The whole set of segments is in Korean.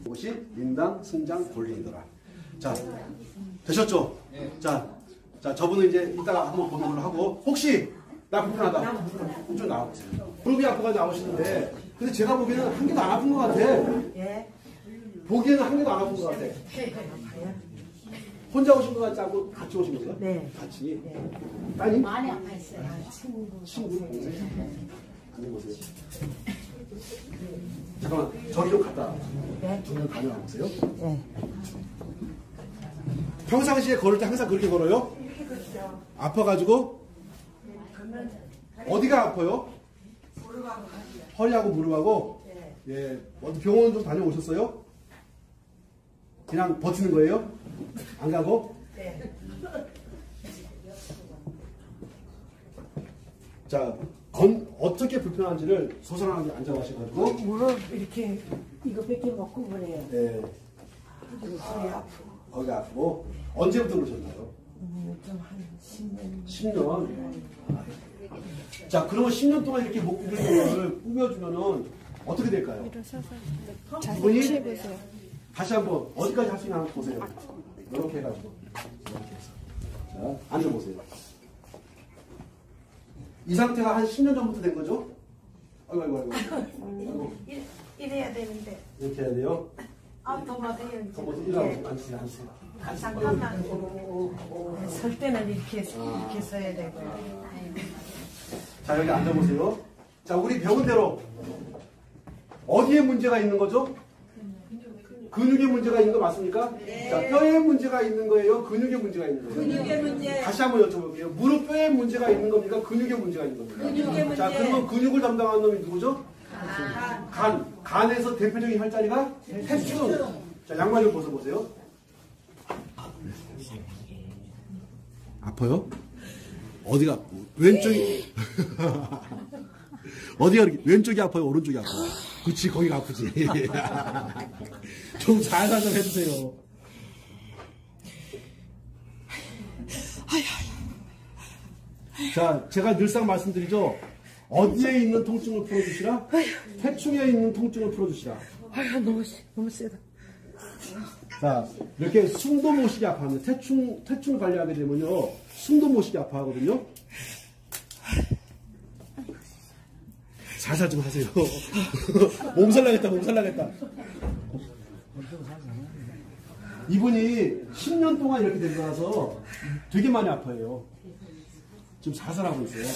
이것이 인당 승장 권리이더라. 자, 되셨죠? 자, 저분은 이제 이따가 한번 보는 걸로 하고, 혹시 나 불편하다. 좀 나와보세요. 무릎이 아프가 나오시는데, 근데 제가 보기에는 한 개도 안 아픈 것 같아. 예. 보기에는 한 개도 안 아픈 것 같아. 혼자 오신 것 같지 않고 같이 오신 거예요? 네. 같이. 네. 따님? 많이 아파했어요. 친구? 앉아보세요. 잠깐만, 저기 좀 갔다. 네. 좀 다녀와보세요. 네. 평상시에 걸을 때 항상 그렇게 걸어요? 아파가지고? 어디가 아파요? 허리하고 무릎하고? 예. 어디 병원 좀 다녀오셨어요? 그냥 버티는 거예요? 안 가고? 네. 자, 어떻게 불편한지를 소설하게 앉아가셔가지고. 무릎 이렇게 이거 뺏겨 먹고 그래요. 네. 그리고 허리 아프고. 거기가 아프고. 언제부터 그러셨나요? 좀한 10년. 10년? 자, 그러면 10년 동안 이렇게 목 부분을 꾸며주면은 어떻게 될까요? 자세히 취해보세요. 다시 한번 어디까지 할 수 있나 한번 보세요. 이렇게 해가지고. 이렇게 해서. 자, 앉아보세요. 이 상태가 한 10년 전부터 된 거죠? 아이고. 이래야 되는데. 이렇게 해야 돼요. 더 받아요. 이제. 한번 일어나서 앉으세요. 잠깐만. 설 때는 이렇게 써야 되고요. 자, 여기 앉아보세요. 자, 우리 배운 대로 어디에 문제가 있는 거죠? 근육에 문제가 있는 거 맞습니까? 네. 자, 뼈에 문제가 있는 거예요? 근육에 문제가 있는 거예요? 근육의 문제. 다시 한번 여쭤볼게요. 무릎 뼈에 문제가 있는 겁니까? 근육에 문제가 있는 겁니까? 근육의 문제. 자, 그러면 근육을 담당하는 놈이 누구죠? 간에서 대표적인 혈자리가 태충. 자, 양말 좀 벗어보세요. 아파요? 어디가, 왼쪽이, 어디가, 왼쪽이 아파요? 오른쪽이 아파요? 그치, 거기가 아프지. 좀 살살 좀 해주세요. 자, 제가 늘상 말씀드리죠. 어디에 있는 통증을 풀어주시라? 태충에 있는 통증을 풀어주시라. 아유, 너무 세다. 자, 이렇게 숨도 못 쉬게 아파하면 태충 관리하게 되면요. 숨도 못 쉬게 아파하거든요. 살살 좀 하세요. 몸살 나겠다. 이분이 10년 동안 이렇게 된 거라서 되게 많이 아파해요. 지금 살살 하고 있어요.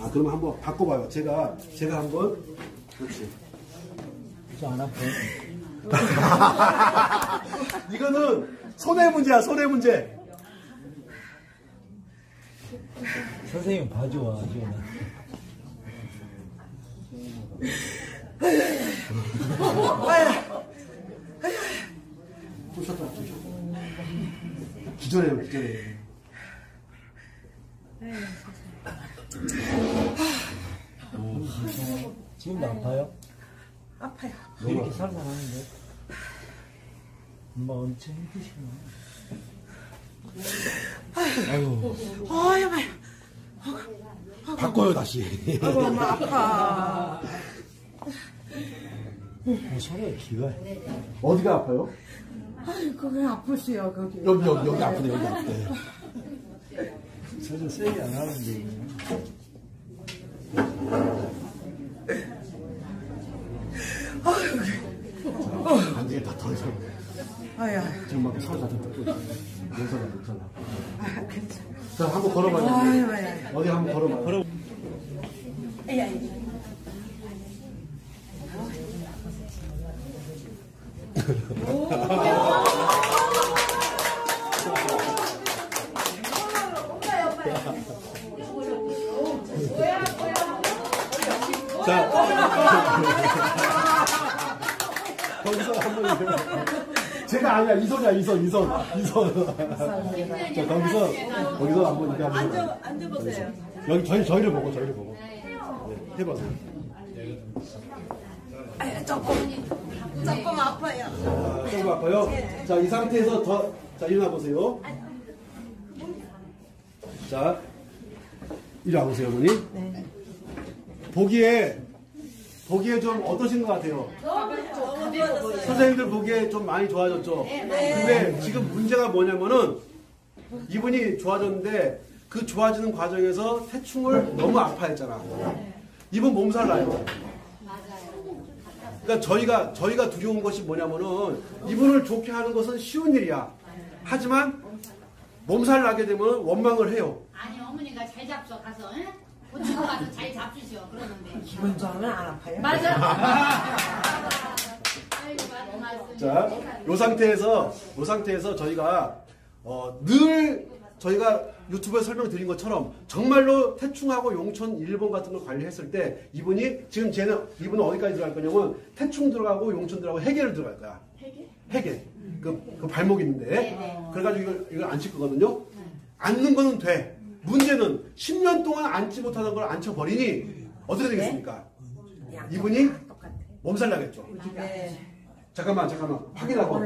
아, 그러면 한번 바꿔봐요. 제가 한번. 그렇지. 안 아파요? 이거는 손의 문제야, 손의 문제. 선생님 봐줘. 부셨다. 기절해요. 지금도 아파요? 아파요. 왜 이렇게 살살하는데? 엄마 엄청 힘드시구나. 아유. 아유, 바꿔요, 다시. 너무 아파. 소리가 기가. 어디가 아파요? 아유, 그게 아프시요, 거기. 여기 아프네, 여기 아프네. 저도 세게 안 하는데. 안 되겠다, 더 이상. 아유, 지금 막 살살 좀 뜯고 있어. 연사가 괜찮아. 아, 괜찮아. 자, 한번 걸어봐요. 아유. 어디 한번 걸어봐요. 자, 거기서 한번 제가 아니야, 이선이야, 이선. 자, 거기서 한번 이렇게 한번 앉아보세요. 여기 저희를 보고. 네, 해봐세요. 조금 아파요. 조금 아파요? 자, 이 상태에서 자, 일어나 보세요. 자, 이리 와보세요, 어머니. 네. 보기에 좀 어떠신 것 같아요? 선생님들 보기에 좀 많이 좋아졌죠? 근데 지금 문제가 뭐냐면은 이분이 좋아졌는데 그 좋아지는 과정에서 태충을 너무 아파했잖아. 이분 몸살 나요. 그러니까 저희가 두려운 것이 뭐냐면은 이분을 좋게 하는 것은 쉬운 일이야. 하지만 몸살 나게 되면 원망을 해요. 아니 어머니가 잘 잡숴 가서 응? 고치고 가서 잘 잡수셔 그러는데 기분 좋으면 안 아파요? 맞아. 아이고 맞는 말씀. 자, 요 상태에서 저희가 늘 저희가 유튜브에 설명드린 것처럼 정말로 태충하고 용천 1번 같은 걸 관리했을 때 이분은 어디까지 들어갈 거냐면 태충 들어가고 용천 들어가고 해계를 들어갈 거야. 해계. 그 발목 있는데 그래가지고 이걸 앉힐 거거든요. 앉는 거는 돼. 문제는 10년 동안 앉지 못하는 걸 앉혀버리니 어떻게 되겠습니까? 이분이 몸살 나겠죠. 네. 잠깐만 확인하고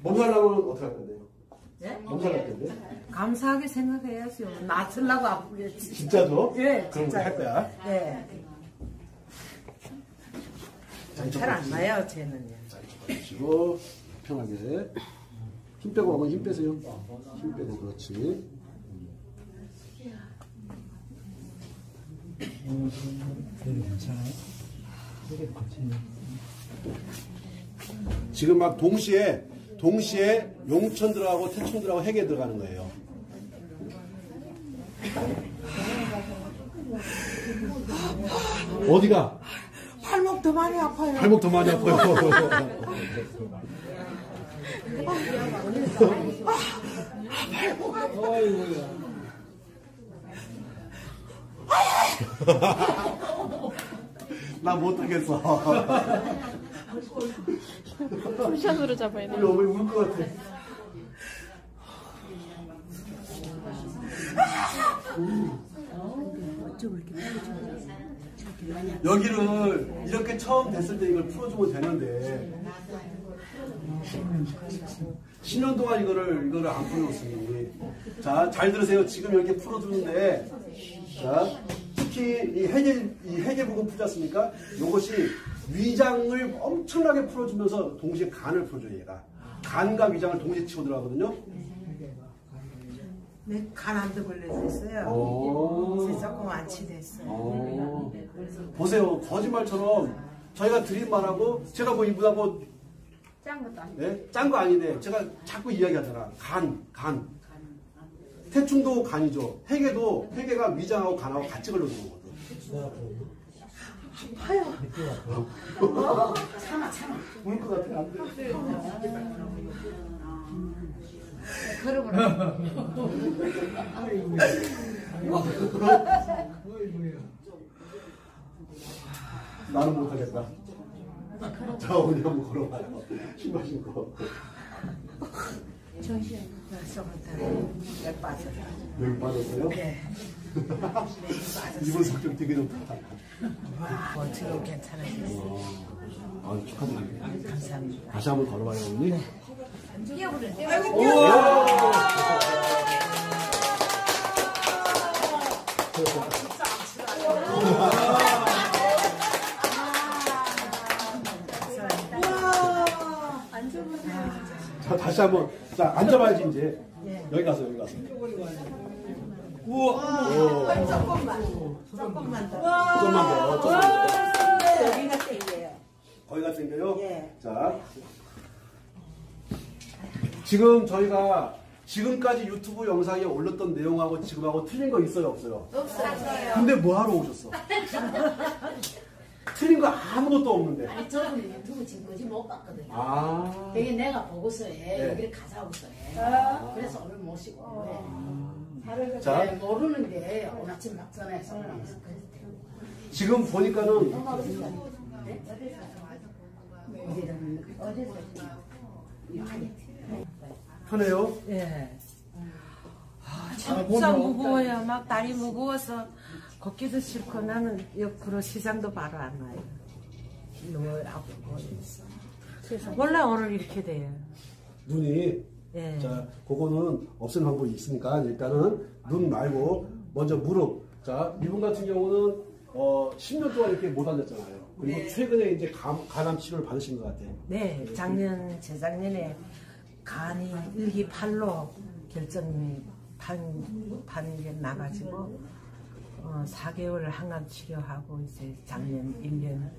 몸살 나면 어떻게 할 건데요? 네? 몸살 날 텐데. 감사하게 생각해야죠. 낫으려고 아프겠지. 진짜죠? 예, 그럼 진짜요. 할 거야. 네. 잘 안 나요, 쟤는요. 보시고 편하게 힘 빼고 어머니 힘 빼세요. 힘 빼고 그렇지. 되게 괜찮아요? 되게 괜찮아요. 지금 막 동시에 용천 들어가고 태충 들어가고 해계 들어가는 거예요. 어디가? 팔목 더 많이 아파요. 발목 더 많이 아파요. 나 못하겠어. 풀샷으로 잡아야 돼. 우리 어머니 울 것 같아. 여기를 이렇게 처음 됐을 때 이걸 풀어주면 되는데 10년 동안 이거를 안 풀어줬으니 자, 잘 들으세요. 지금 이렇게 풀어주는데 자, 특히 이 해계 부분 풀지 않습니까? 이것이 위장을 엄청나게 풀어주면서 동시에 간을 풀어줘요. 얘가 간과 위장을 동시에 치고 들어가거든요. 네, 간안도 걸려졌어요. 오. 이제 조금 완치됐어요. 보세요. 거짓말처럼 저희가 드린 말하고 제가 뭐 이분하고 짠 것도 아니고. 네? 짠 거 아닌데 제가 자꾸 이야기하잖아. 간. 태충도 간이죠. 해계가 위장하고 간하고 같이 걸려주는 거거든. 아파요. 참아. 울 것 같아. 안 돼. 걸어보라. 나는 못하겠다. 자, 어머니 한번 걸어봐요. 신발 신고. 조금 더 빠져. 여기 빠졌어요? 네. 이번 성격 되게 좋다. 지금 괜찮아졌어요. 아, 축하드립니다. 감사합니다. 다시 한번 걸어봐요, 어머니. 자, 다시 한번. 자, 앉아봐야지, 이제. 여기 가서. 우와! 조금만 더. 좀만 더. 여기가 땡겨요. 거기가 생겨요? 예. 자. 지금 저희가 지금까지 유튜브 영상에 올렸던 내용하고 지금하고 틀린 거 있어요, 없어요? 없어요. 근데 뭐 하러 오셨어? 틀린 거 아무것도 없는데. 아니 저는 유튜브 지금까지 못 봤거든요. 아. 되게 내가 보고서 해. 네. 여기를 가자고서 해. 그래서 오늘 모시고 온 거예요. 자. 네, 모르는데 오늘 아침 막 전화해서 지금 보니까는 편해요? 예. 진짜 무거워요. 막 다리 무거워서 걷기도 싫고 나는 옆으로 시장도 바로 안 와요. 너무 아프고. 원래 오늘 이렇게 돼요. 눈이. 예. 자, 그거는 없애는 방법이 있으니까 일단은 눈 말고 먼저 무릎. 자, 이분 같은 경우는 10년 동안 이렇게 못 앉았잖아요. 그리고 네. 최근에 이제 간암 치료를 받으신 것 같아요. 네, 재작년에 간이 일기 8로 판게 나가지고 4개월 항암 치료하고 이제 작년 1년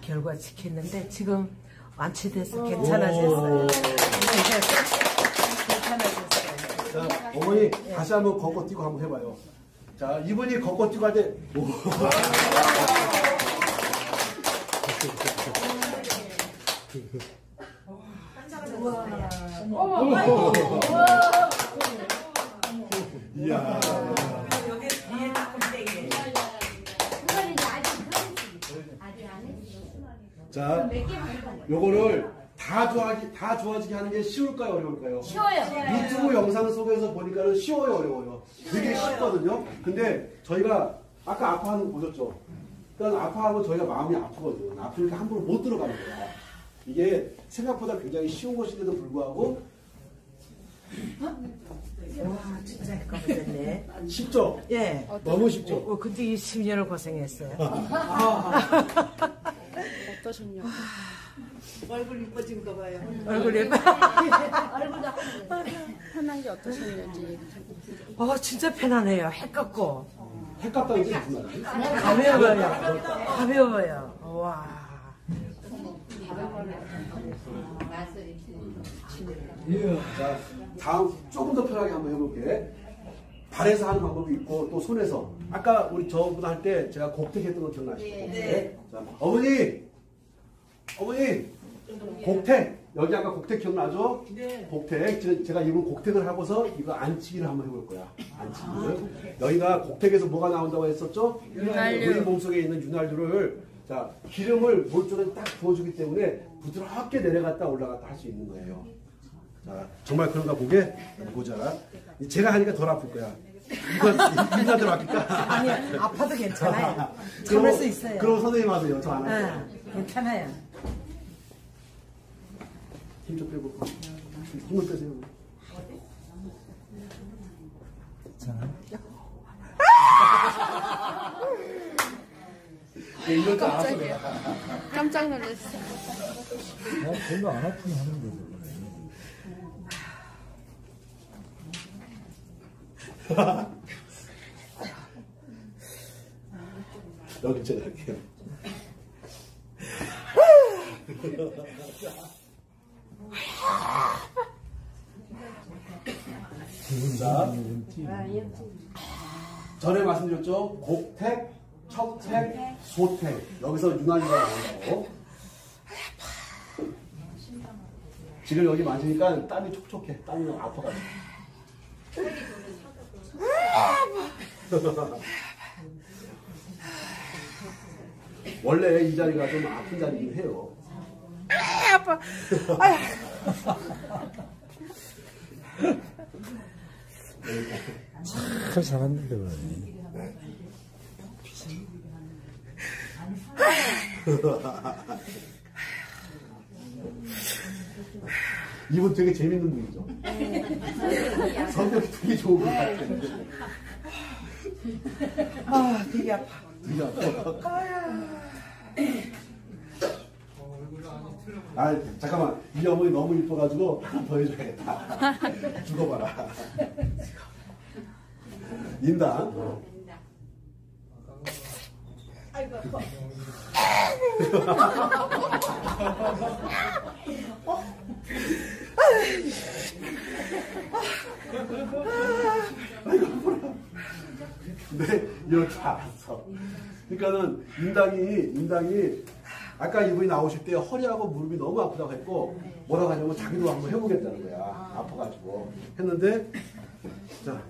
결과 지켰는데 지금 완치돼서 괜찮아졌어요. 괜찮아졌어요. 자, 어머니 다시 한번 걷고 뛰고 한번 해봐요. 자, 이분이 걷고 뛰고 할 때. 이야. 여기 뒤에 닭껍데기. 자, 요거를 다 좋아지게 하는 게 쉬울까요, 어려울까요? 쉬워요. 유튜브 영상 속에서 보니까는 쉬워요, 어려워요? 되게 쉽거든요. 근데 저희가 아까 아파하는 거 보셨죠? 그러니까 아파하면 저희가 마음이 아프거든. 아프니까 함부로 못 들어가는 거야. 이게 생각보다 굉장히 쉬운 것인데도 불구하고 와, 진짜 헷갈렸네. 쉽죠? 예. 너무 쉽죠? 근데 이 10년을 고생했어요. 어떠셨냐? 얼굴 예뻐. 얼굴도 편한 게 어떠셨는지. 진짜 편하네요. 헷갈고. 헷갈다는 게 무슨 말이에요? 가벼워요. 와. 자, 다음 조금 더 편하게 한번 해볼게. 발에서 하는 방법이 있고 또 손에서. 아까 우리 저분 할 때 제가 곡택했던 거 기억나시죠? 네. 자, 어머니, 곡택. 여기 아까 곡택 기억나죠? 네. 곡택. 제가 이번 곡택을 하고서 이거 안치기를 한번 해볼 거야. 안치기를. 여기가 곡택에서 뭐가 나온다고 했었죠? 윤활유. 우리 몸속에 있는 윤활유를 자 기름을 볼 쪽에 딱 부어주기 때문에 부드럽게 내려갔다 올라갔다 할 수 있는 거예요. 자, 정말 그런가 보게 보자. 제가 하니까 덜 아플 거야. 이거 인사들 맡길까? 아니, 아파도 괜찮아요. 참을 수 있어요. 그럼 선생님 하세요. 저 안 할게요. 괜찮아요. 힘 좀 빼고. 힘을 빼세요. 자, 이럴 줄 알았어. 내가. 깜짝 놀랐어. 별로 안 아프면 하는 거죠. 여기 제가 할게요. 자, 전에 말씀드렸죠? 곡택, 척택, 소택. 여기서 윤활유가 나온다고. 지금 여기 만지니까 땀이 촉촉해. 땀이 아파가지고. 원래 이 자리가 좀 아픈 자리긴 해요. 아파. 참 잘하는데 그러네. 이분 되게 재밌는 분이죠. 성격이 되게 좋은 분 같아요. 되게 아파. 되게 아파. 아, 잠깐만. 이 어머니 너무 이뻐가지고 하나 더 해줘야겠다. 죽어봐라. 인당. 아이고, 아파. 네, 이렇게 알았어. 그러니까는 인당이 아까 이분이 나오실 때 허리하고 무릎이 너무 아프다고 했고 뭐라고 하냐면 자기도 한번 해보겠다는 거야. 아파가지고 했는데 자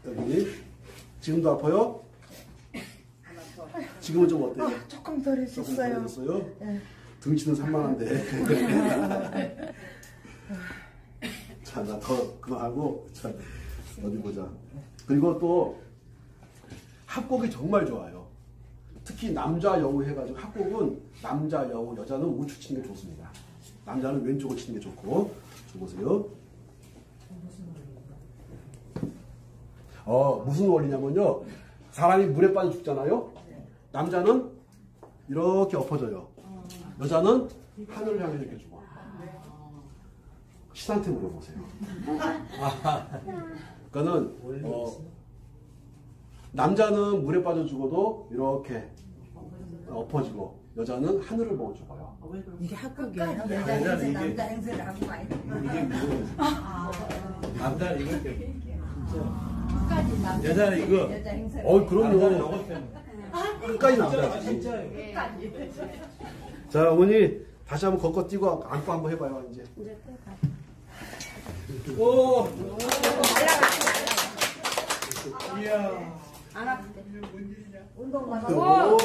여기 지금도 아파요? 지금은 좀 어때요? 조금 덜 조금 해줬어요. 덜해졌어요? 네. 등치는 산만한데. 자, 나 더 그만하고 자 어디 보자. 그리고 또 합곡이 정말 좋아요. 특히 남자 여우 해가지고 합곡은 남자 여우, 여자는 우측 치는 게 좋습니다. 남자는 왼쪽을 치는 게 좋고. 저 보세요. 무슨 원리냐면요. 사람이 물에 빠져 죽잖아요. 남자는 이렇게 엎어져요. 여자는 하늘을 향해 이렇게 죽어. 신한테 물어보세요. 그러니까는 남자는 물에 빠져 죽어도 이렇게 엎어지고 여자는 하늘을 보고 죽어요. 이게 합격이에요? 여자는 남자 행세를 하고 많이 남자 이거 끝까지 남자 여자는 이거 여자 행세를 그럼요. 끝까지 남자지. 진짜요. 끝까지 자, 어머니 다시 한번 걷고 뛰고 안고 한번 해봐요. 이제. 오. 이야. 안 아픈데 운동만 오. 하고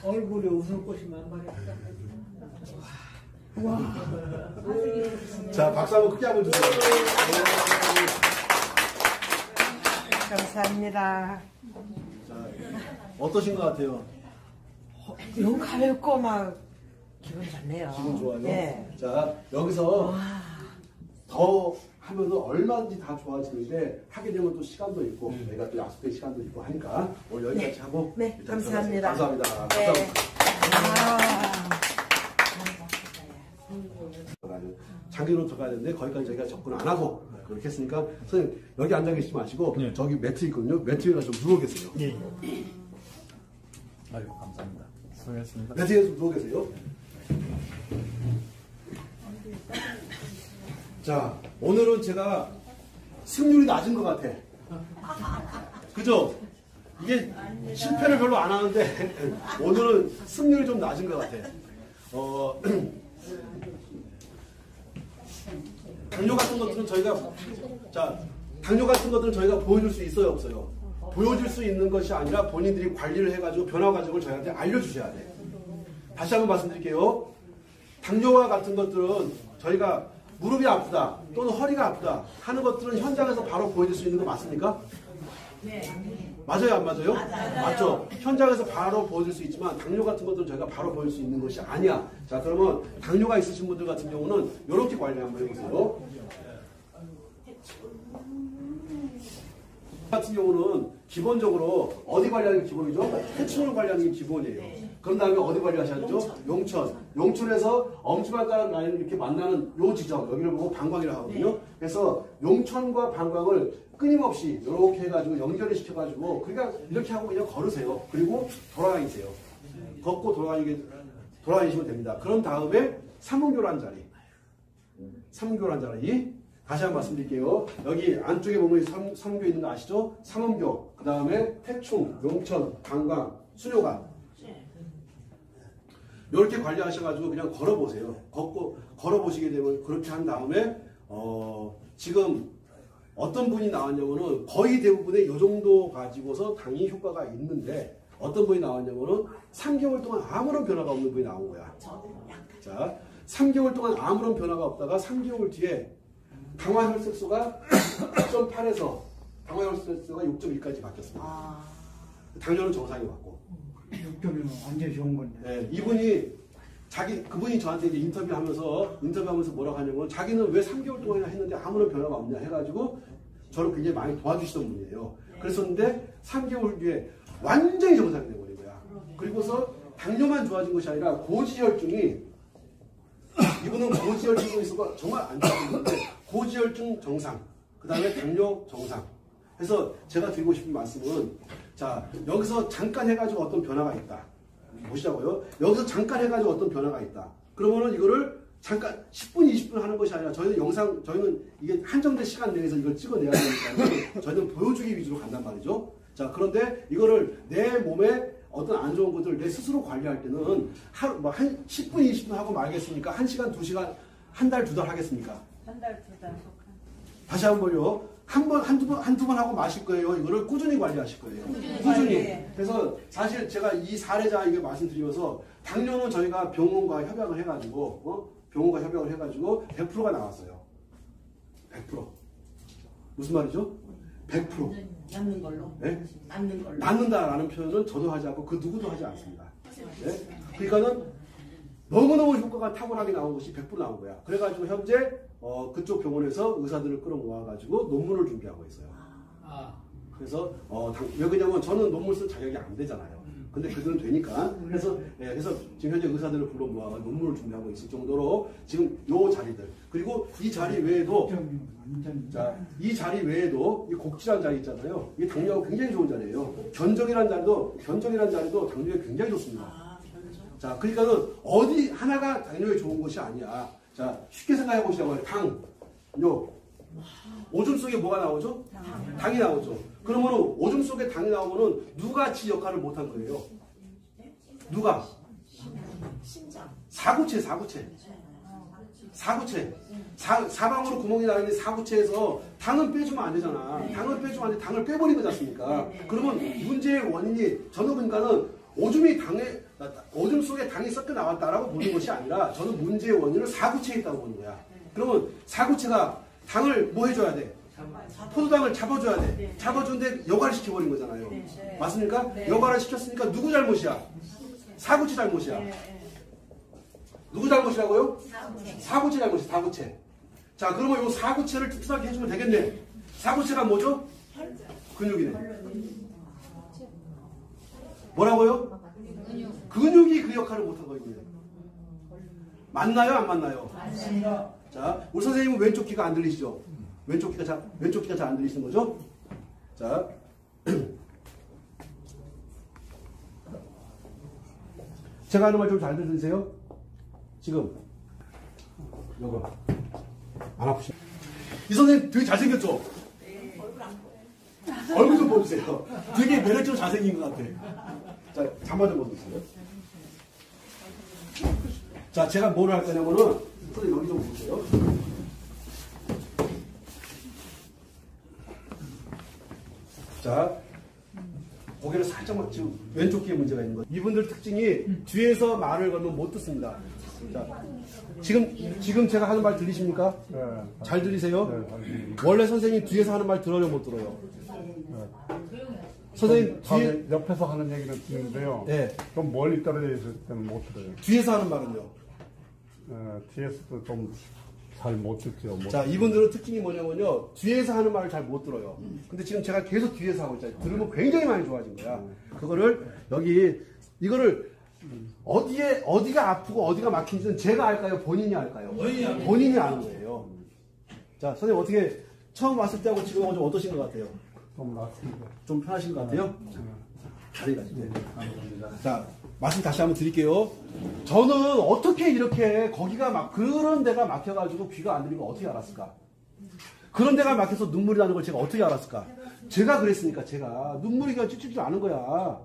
얼굴에 웃음꽃이 만발해. 자, 박수 한번 크게 한번 주세요. 감사합니다. 자, 어떠신 것 같아요? 너무 가볍고 막 기분 좋네요. 기분 좋아요? 네. 자, 여기서 더 하면은 얼마든지 다 좋아지는데 하게 되면 또 시간도 있고 저희가 또 약속된 시간도 있고 하니까 오늘 여기까지 하고 네, 일단 감사합니다. 들어가겠습니다. 네. 감사합니다. 장기로 들어가야 되는데 거기까지 저희가 접근 안 하고 그렇게 했으니까 선생님 여기 앉아 계시지 마시고 네. 저기 매트 있거든요. 매트 위에 좀 누워 계세요. 예. 아유, 감사합니다. 수고하셨습니다. 매트 위에 좀 누워 계세요. 자, 오늘은 제가 승률이 낮은 것 같아. 그죠? 이게 실패를 별로 안 하는데 오늘은 승률이 좀 낮은 것 같아. 당뇨 같은 것들은 저희가 보여줄 수 있어요, 없어요? 보여줄 수 있는 것이 아니라 본인들이 관리를 해가지고 변화 과정을 저희한테 알려주셔야 돼. 다시 한번 말씀드릴게요. 당뇨와 같은 것들은 저희가 무릎이 아프다 또는 허리가 아프다 하는 것들은 현장에서 바로 보여줄 수 있는 거 맞습니까? 네. 맞아요, 안 맞아요? 맞죠? 현장에서 바로 보여줄 수 있지만 당뇨 같은 것들은 저희가 바로 보여줄 수 있는 것이 아니야. 자, 그러면 당뇨가 있으신 분들 같은 경우는 이렇게 관리 한번 해보세요. 같은 경우는 기본적으로 어디 관리하는 게 기본이죠? 해충을 관리하는 게 기본이에요. 그런 다음에 어디 관리하셔야죠? 용천. 용천에서 엄지발가락 라인을 이렇게 만나는 요 지점, 여기를 보고 방광이라고 하거든요. 그래서 용천과 방광을 끊임없이 이렇게 해가지고 연결을 시켜가지고 그러니까 이렇게 하고 그냥 걸으세요. 그리고 돌아다니세요. 걷고 돌아다니시면 됩니다. 그런 다음에 삼음교란 자리. 삼음교란 자리. 다시 한번 말씀드릴게요. 여기 안쪽에 보면 삼음교 있는 거 아시죠? 삼음교. 그 다음에 태충, 용천, 방광, 수료관. 이렇게 관리하셔가지고 그냥 걸어보세요. 걸어보시게 되면 그렇게 한 다음에 지금 어떤 분이 나왔냐면은 거의 대부분의 이 정도 가지고서 당연히 효과가 있는데 어떤 분이 나왔냐면은 3개월 동안 아무런 변화가 없는 분이 나온 거야. 자, 3개월 동안 아무런 변화가 없다가 3개월 뒤에 당화혈색소가 6.8에서 당화혈색소가 6.1까지 바뀌었습니다. 당뇨는 정상이 왔고. 6점이면 완전히 좋은 건데. 네, 이분이 그분이 저한테 이제 인터뷰하면서 뭐라고 하냐면 자기는 왜 3개월 동안이나 했는데 아무런 변화가 없냐 해가지고 저를 굉장히 많이 도와주시던 분이에요. 그랬었는데 3개월 뒤에 완전히 정상이 돼버린 거야. 그리고서 당뇨만 좋아진 것이 아니라 고지혈증이 이분은 고지혈증이 있어서 정말 안 좋았는데 고지혈증 정상, 그 다음에 당뇨 정상. 그래서 제가 드리고 싶은 말씀은 자, 여기서 잠깐 해가지고 어떤 변화가 있다. 보시자고요. 여기서 잠깐 해가지고 어떤 변화가 있다. 그러면은 이거를 잠깐 10분, 20분 하는 것이 아니라 저희는 이게 한정된 시간 내에서 이걸 찍어내야 되니까 저희는 보여주기 위주로 간단 말이죠. 자, 그런데 이거를 내 몸에 어떤 안 좋은 것들을 내 스스로 관리할 때는 한 10분, 20분 하고 말겠습니까? 1시간, 2시간, 한 달, 2달 하겠습니까? 한 달, 두 달. 다시 한번요. 한두 번 하고 마실 거예요. 이거를 꾸준히 관리하실 거예요. 꾸준히. 그래서 사실 제가 이 사례자에게 말씀드리면서 당뇨는 저희가 병원과 협약을 해가지고 100%가 나왔어요. 100%. 무슨 말이죠? 100%. 남는 걸로. 네? 남는 걸로. 낫는다라는 표현은 저도 하지 않고 그 누구도 하지 않습니다. 네? 그러니까는 너무너무 효과가 탁월하게 나온 것이 100% 나온 거야. 그래가지고 현재 그쪽 병원에서 의사들을 끌어모아가지고 논문을 준비하고 있어요. 그래서 왜 그러냐면 저는 논문 쓸 자격이 안 되잖아요. 근데 그들은 되니까. 그래서 지금 현재 의사들을 불러 모아서 논문을 준비하고 있을 정도로 지금 요 자리들, 그리고 이 자리 외에도, 자, 이 자리 외에도 이 곡지란 자리 있잖아요. 이게 당뇨하고 굉장히 좋은 자리예요. 견적이란 자리도 당뇨에 굉장히 좋습니다. 자, 그러니까는 어디 하나가 당뇨에 좋은 것이 아니야. 자, 쉽게 생각해 보시자고요. 당뇨. 오줌 속에 뭐가 나오죠? 당이 나오죠. 그러면 오줌 속에 당이 나오면은 누가 지 역할을 못한 거예요? 누가? 사구체. 사방으로 구멍이 나 있는 사구체에서 당은 빼주면 안 되잖아. 당을 빼주면 안 돼. 당을 빼버린 거지 않습니까? 그러면 문제의 원인이, 저는 그러니까는 오줌 속에 당이 섞여 나왔다라고 보는 것이 아니라, 저는 문제의 원인을 사구체에 있다고 보는 거야. 그러면 사구체가 당을 뭐 해줘야 돼? 포도당을 잡아줘야 돼. 잡아주는데 여과를 시켜버린 거잖아요. 맞습니까? 여과를 시켰으니까 누구 잘못이야? 사구체 잘못이야. 누구 잘못이라고요? 사구체 잘못이야. 사구체. 자, 그러면 이 사구체를 튼튼하게 해주면 되겠네. 사구체가 뭐죠? 근육이네. 뭐라고요? 근육이 그 역할을 못한 거거든요. 맞나요? 안 맞나요? 맞습니다. 자, 우리 선생님은 왼쪽 귀가 안 들리시죠? 왼쪽 귀가 잘 안 들리시는 거죠? 자, 제가 하는 말 좀 잘 들으세요? 지금 요거 안 아프시? 이 선생님 되게 잘생겼죠? 얼굴 좀 보세요. 되게 매력적으로 잘생긴 것 같아. 자, 잠만 좀 보세요. 자, 제가 뭘 할 거냐면은, 선생님 여기 좀 보세요. 자, 고개를 살짝만, 지금 왼쪽 귀에 문제가 있는 거예요. 이분들 특징이 뒤에서 말을 걸면 못 듣습니다. 자, 지금 제가 하는 말 들리십니까? 네. 잘 들리세요? 네. 원래 선생님 뒤에서 하는 말 들어요, 못 들어요? 선생님 뒤에, 옆에서 하는 얘기는 듣는데요. 네. 좀 멀리 떨어져 있을 때는 못 들어요. 뒤에서 하는 말은요? 뒤에서도 좀 잘 못 듣죠. 자, 이분들은 특징이 뭐냐면요, 뒤에서 하는 말을 잘 못 들어요. 근데 지금 제가 계속 뒤에서 하고 있잖아요. 들으면 굉장히 많이 좋아진 거야. 그거를 이거를 어디가 아프고 어디가 막힌지는 제가 알까요? 본인이 알까요? 본인이 아는 거예요. 자, 선생님 어떻게 처음 왔을 때하고 지금하고 좀 어떠신 것 같아요? 좀 낫습니다. 좀 편하신 것 같아요? 자, 말씀 다시 한번 드릴게요. 저는 어떻게 이렇게 거기가 그런 데가 막혀가지고 귀가 안 들리면 어떻게 알았을까? 그런 데가 막혀서 눈물이 나는 걸 제가 어떻게 알았을까? 제가 그랬으니까 제가 눈물이 찔찔 나는 거야.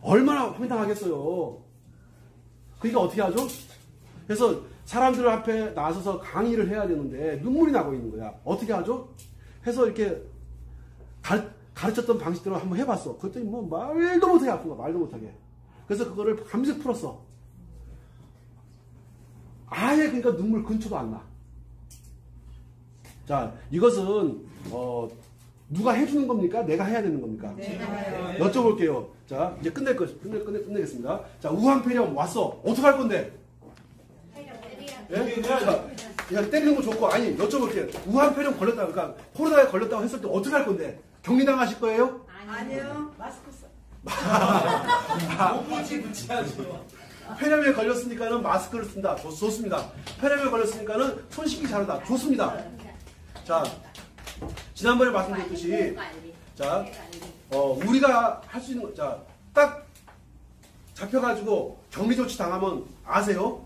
얼마나 황당하겠어요. 그러니까 어떻게 하죠? 그래서 사람들 앞에 나서서 강의를 해야 되는데 눈물이 나고 있는 거야. 어떻게 하죠? 해서 이렇게 가르쳤던 방식대로 한번 해봤어. 그랬더니 뭐 말도 못하게 아픈 거야. 말도 못하게. 그래서 그거를 밤새 풀었어. 아예 그러니까 눈물 근처도 안 나. 자, 이것은 누가 해주는 겁니까? 내가 해야 되는 겁니까? 네. 여쭤볼게요. 자, 이제 끝내겠습니다. 자, 우한폐렴 왔어. 어떡할 건데? 예? 자, 그냥 때리는 거 좋고, 아니, 여쭤볼게요. 우한폐렴 걸렸다, 그러니까 코로나에 걸렸다고 했을 때 어떡할 건데? 격리당하실 거예요? 아니요. 마스크 써. 폐렴에 걸렸으니까는 마스크를 쓴다. 좋습니다. 폐렴에 걸렸으니까는 손 씻기 잘한다. 좋습니다. 자, 지난번에 말씀드렸듯이, 자, 우리가 할 수 있는 거, 자, 딱 잡혀가지고 격리 조치 당하면 아세요?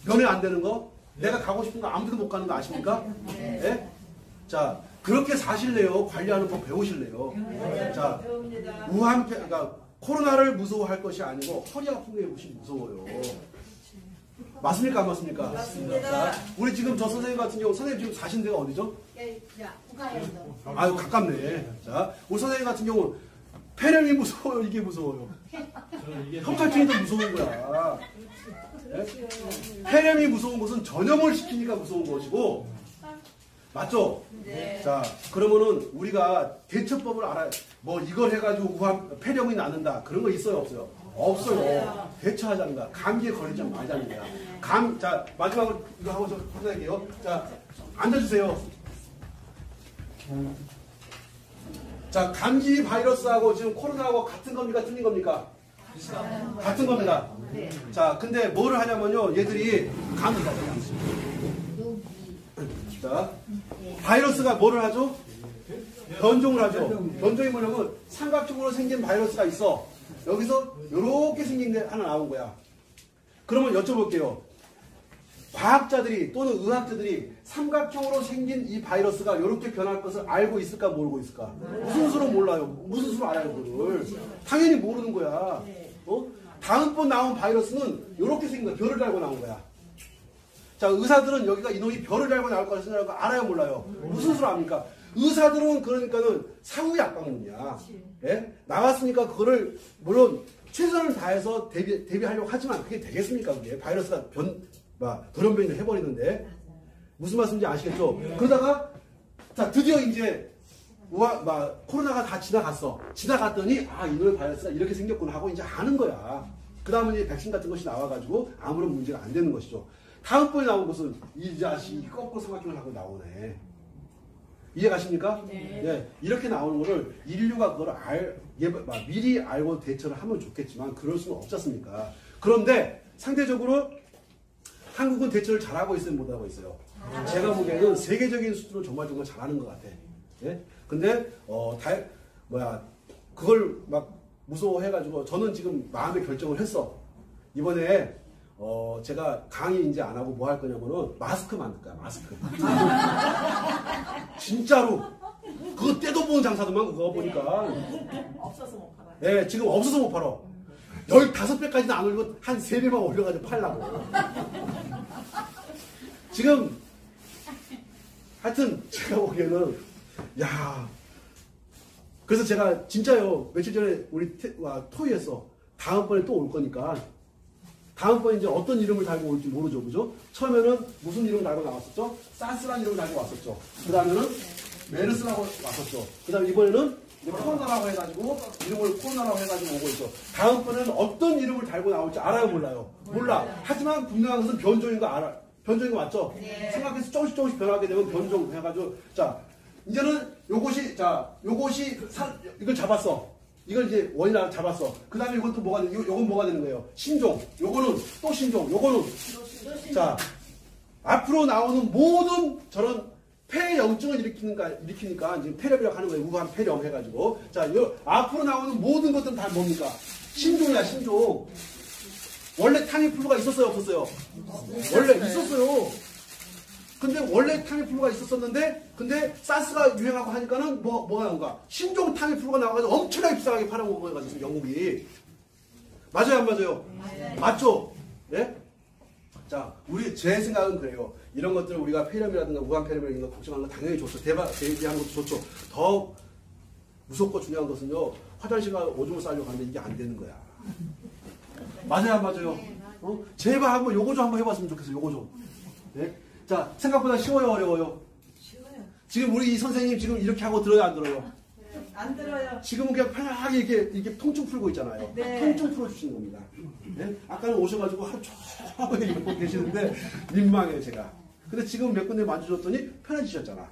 면회 안 되는 거? 내가 가고 싶은 거 아무데도 못 가는 거 아십니까? 네? 자, 그렇게 사실래요? 관리하는 법 배우실래요? 자, 그러니까 코로나를 무서워할 것이 아니고 허리 아픈 게 훨씬 무서워요. 맞습니까? 안 맞습니까? 맞습니다. 자, 우리 지금 저 선생님 같은 경우, 선생님 지금 사신 데가 어디죠? 국가에서. 아유, 가깝네. 자, 우리 선생님 같은 경우, 폐렴이 무서워요? 이게 무서워요? 협탈증이 더 무서운 거야. 네? 폐렴이 무서운 것은 전염을 시키니까 무서운 것이고, 맞죠? 네. 자, 그러면은 우리가 대처법을 알아야, 뭐 이걸 해가지고 폐렴이 낫는다. 그런 거 있어요? 없어요? 없어요. 대처하지 않는다. 감기에 걸리지 말자는 거야. 자, 마지막으로 이거 하고 좀 끝낼게요. 자, 앉아주세요. 자, 감기 바이러스하고 지금 코로나하고 같은 겁니까? 틀린 겁니까? 같은 겁니다. 자, 근데 뭐를 하냐면요. 얘들이 자, 바이러스가 뭐를 하죠? 변종을 하죠. 변종이 뭐냐면 삼각형으로 생긴 바이러스가 있어. 여기서 이렇게 생긴 게 하나 나온 거야. 그러면 여쭤볼게요. 과학자들이 또는 의학자들이 삼각형으로 생긴 이 바이러스가 이렇게 변할 것을 알고 있을까 모르고 있을까? 무슨 수로 몰라요? 무슨 수로 알아요 그걸? 당연히 모르는 거야. 다음번 나온 바이러스는 이렇게 생긴 거야. 별을 달고 나온 거야. 자, 의사들은 여기가 이놈이 별을 달고 나올 거라 생각하고 알아요 몰라요? 무슨 수로 압니까? 의사들은 그러니까는 사후약방문이야. 예? 나왔으니까 그거를 물론 최선을 다해서 대비하려고 하지만 그게 되겠습니까? 그게 바이러스가 돌연변이를 해버리는데 무슨 말씀인지 아시겠죠? 그러다가 자 드디어 이제 코로나가 다 지나갔더니 이놈의 바이러스가 이렇게 생겼구나 하고 이제 아는 거야. 그 다음에 이제 백신 같은 것이 나와가지고 아무런 문제가 안 되는 것이죠. 다음번에 나온 것은 이 자식이 거꾸로 삼각형을 하고 나오네. 이해가십니까? 네. 이렇게 나오는 거를 인류가 그걸 미리 알고 대처를 하면 좋겠지만 그럴 수는 없지 않습니까? 그런데 상대적으로 한국은 대처를 잘하고 있어요, 못하고 있어요? 제가 보기에는 세계적인 수준으로 정말 잘하는 것 같아. 예? 근데 그걸 막 무서워해가지고 저는 지금 마음의 결정을 했어. 이번에 제가 강의 이제 안 하고 뭐 할 거냐면은 마스크 만들 거야, 마스크. 진짜로. 그거 떼도 보는 장사더만, 그거 보니까. 없어서 못 팔아요. 네, 지금 없어서 못 팔아. 15배까지는 안 올리고 한 3배만 올려가지고 팔라고. 지금, 하여튼, 제가 보기에는, 그래서 제가 진짜요, 며칠 전에 우리 토의했어. 다음번에 또 올 거니까. 다음번에 이제 어떤 이름을 달고 올지 모르죠, 그죠? 처음에는 무슨 이름을 달고 나왔었죠? 사스라는 이름을 달고 왔었죠. 그 다음에는 메르스라고 왔었죠. 그 다음에 이번에는 코로나라고 해가지고, 이름을 코로나라고 해가지고 오고 있죠. 다음번에는 어떤 이름을 달고 나올지 알아요, 몰라요? 몰라. 하지만 분명한 것은 변종인 거 알아. 변종인 거 맞죠? 네. 생각해서 조금씩 변하게 되면 변종 해가지고, 자, 이제는 요것이 이걸 잡았어. 이걸 이제 원인을 잡았어. 그 다음에 이건 또 요건 뭐가 되는 거예요? 신종. 요거는 또 신종. 요거는. 자, 앞으로 나오는 모든 저런 폐렴증을 일으키니까 이제 폐렴이라고 하는 거예요. 우한 폐렴 해가지고. 자, 앞으로 나오는 모든 것들은 다 뭡니까? 신종이야, 신종. 원래 타미플루가 있었어요, 없었어요? 원래 있었어요. 근데 원래 타미플루가 있었었는데, 근데 사스가 유행하고 하니까는 뭐가 나온가? 신종 타미플루가 나와가지고 엄청나게 비싸게 팔아먹어가지고 영국이. 맞아요, 안 맞아요? 맞죠? 예? 자, 제 생각은 그래요. 이런 것들을 우리가 폐렴이라든가 우한 폐렴이라는 거 걱정하는 건 당연히 좋죠. 대비하는 것도 좋죠. 더 무섭고 중요한 것은요, 화장실 가 오줌을 싸려고 하는데 이게 안 되는 거야. 맞아요, 안 맞아요? 제발 한번 요거 좀 한번 해봤으면 좋겠어요. 요거 좀. 네? 자, 생각보다 쉬워요, 어려워요? 쉬워요. 지금 우리 이 선생님 지금 이렇게 하고 들어요, 안 들어요? 안 들어요. 지금은 그냥 편하게 이렇게 통증 풀고 있잖아요. 네. 통증 풀어주시는 겁니다. 네? 아까는 오셔가지고 하루 종일 이러고 계시는데 민망해요, 제가. 근데 지금 몇 군데 만져줬더니 편해지셨잖아.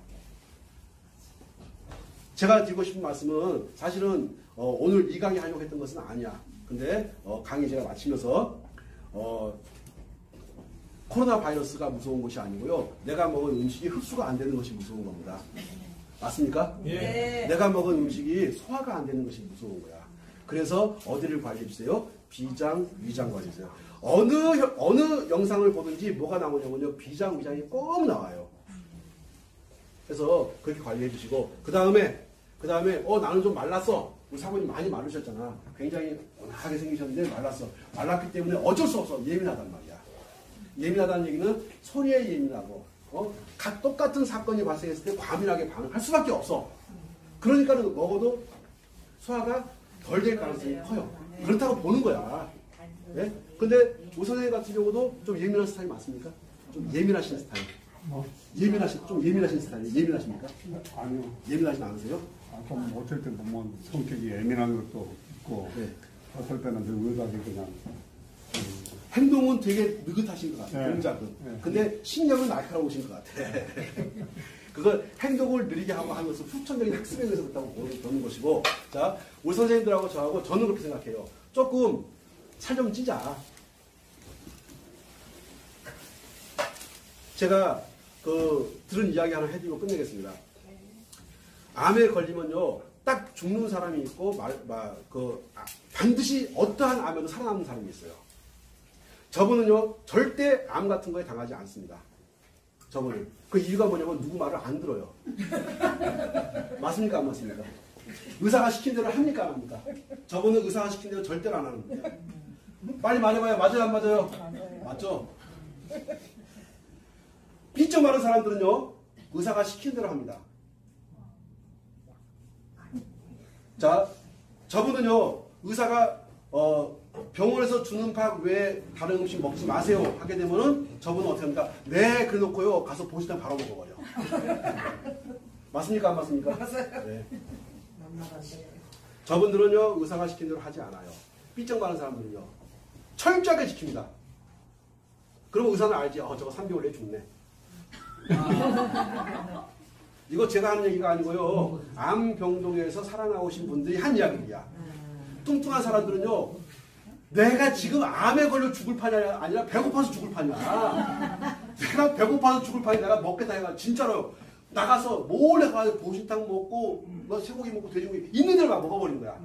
제가 드리고 싶은 말씀은 사실은 오늘 이 강의 하려고 했던 것은 아니야. 근데 강의 제가 마치면서 코로나 바이러스가 무서운 것이 아니고요. 내가 먹은 음식이 흡수가 안 되는 것이 무서운 겁니다. 맞습니까? 예. 내가 먹은 음식이 소화가 안 되는 것이 무서운 거야. 그래서 어디를 관리해 주세요? 비장, 위장 관리해 주세요. 어느 영상을 보든지 뭐가 나오냐면요. 비장, 위장이 꼭 나와요. 그래서 그렇게 관리해 주시고 그 다음에 나는 좀 말랐어. 우리 사모님 많이 마르셨잖아. 굉장히 워낙하게 생기셨는데 말랐어. 말랐기 때문에 어쩔 수 없어. 예민하단 말이야. 예민하다는 얘기는 소리에 예민하고 각 똑같은 사건이 발생했을 때 과민하게 반응할 수밖에 없어. 그러니까는 먹어도 소화가 덜 될 가능성이 커요. 그렇다고 보는 거야. 네? 근데 우 선생님 같은 경우도 좀 예민한 스타일 맞습니까? 좀 예민하신 스타일. 좀 예민하신 스타일. 예민하십니까? 아니요. 예민하진 않으세요? 좀 어쩔 때 보면 성격이 예민한 것도 있고. 네. 어떨 때는 그 의사들이 그냥 행동은 되게 느긋하신 것 같아요. 네. 동작은. 네. 근데 신념은 날카로우신 것 같아. 그걸 행동을 느리게 하고 하는 것은 후천적인 학습에 의해서 그렇다고 보는 것이고, 자, 우리 선생님들하고 저하고 저는 그렇게 생각해요. 조금 살 좀 찌자. 제가 들은 이야기 하나 해드리고 끝내겠습니다. 암에 걸리면요, 딱 죽는 사람이 있고, 반드시 어떠한 암에도 살아남는 사람이 있어요. 저분은요, 절대 암 같은 거에 당하지 않습니다. 저분은. 그 이유가 뭐냐면, 누구 말을 안 들어요. 맞습니까? 안 맞습니까? 의사가 시킨 대로 합니까? 안 합니까? 저분은 의사가 시킨 대로 절대로 안 하는 거예요. 빨리 말해봐요. 맞아요? 안 맞아요? 맞죠? B점 많은 사람들은요, 의사가 시킨 대로 합니다. 자, 저분은요, 의사가, 병원에서 주는 밥 외에 다른 음식 먹지 마세요 하게 되면은 저분은 어떻게 합니까? 네, 그래 놓고요, 가서 보시다 바로 먹어버려. 맞습니까? 안 맞습니까? 맞아요. 네. 저분들은요, 의사가 시킨 대로 하지 않아요. B점 많은 사람들은요, 철저하게 지킵니다. 그러면 의사는 알지. 저거 3개월 내에 죽네. 이거 제가 하는 얘기가 아니고요. 암병동에서 살아나오신 분들이 한 이야기야. 뚱뚱한 사람들은요, 내가 지금 암에 걸려 죽을 판이 아니라 배고파서 죽을 판이야. 내가 배고파서 죽을 판이 내가 먹겠다 해가 진짜로 나가서 몰래 가서 보신탕 먹고 쇠고기 먹고 돼지고기 있는 대로 막 먹어버린 거야.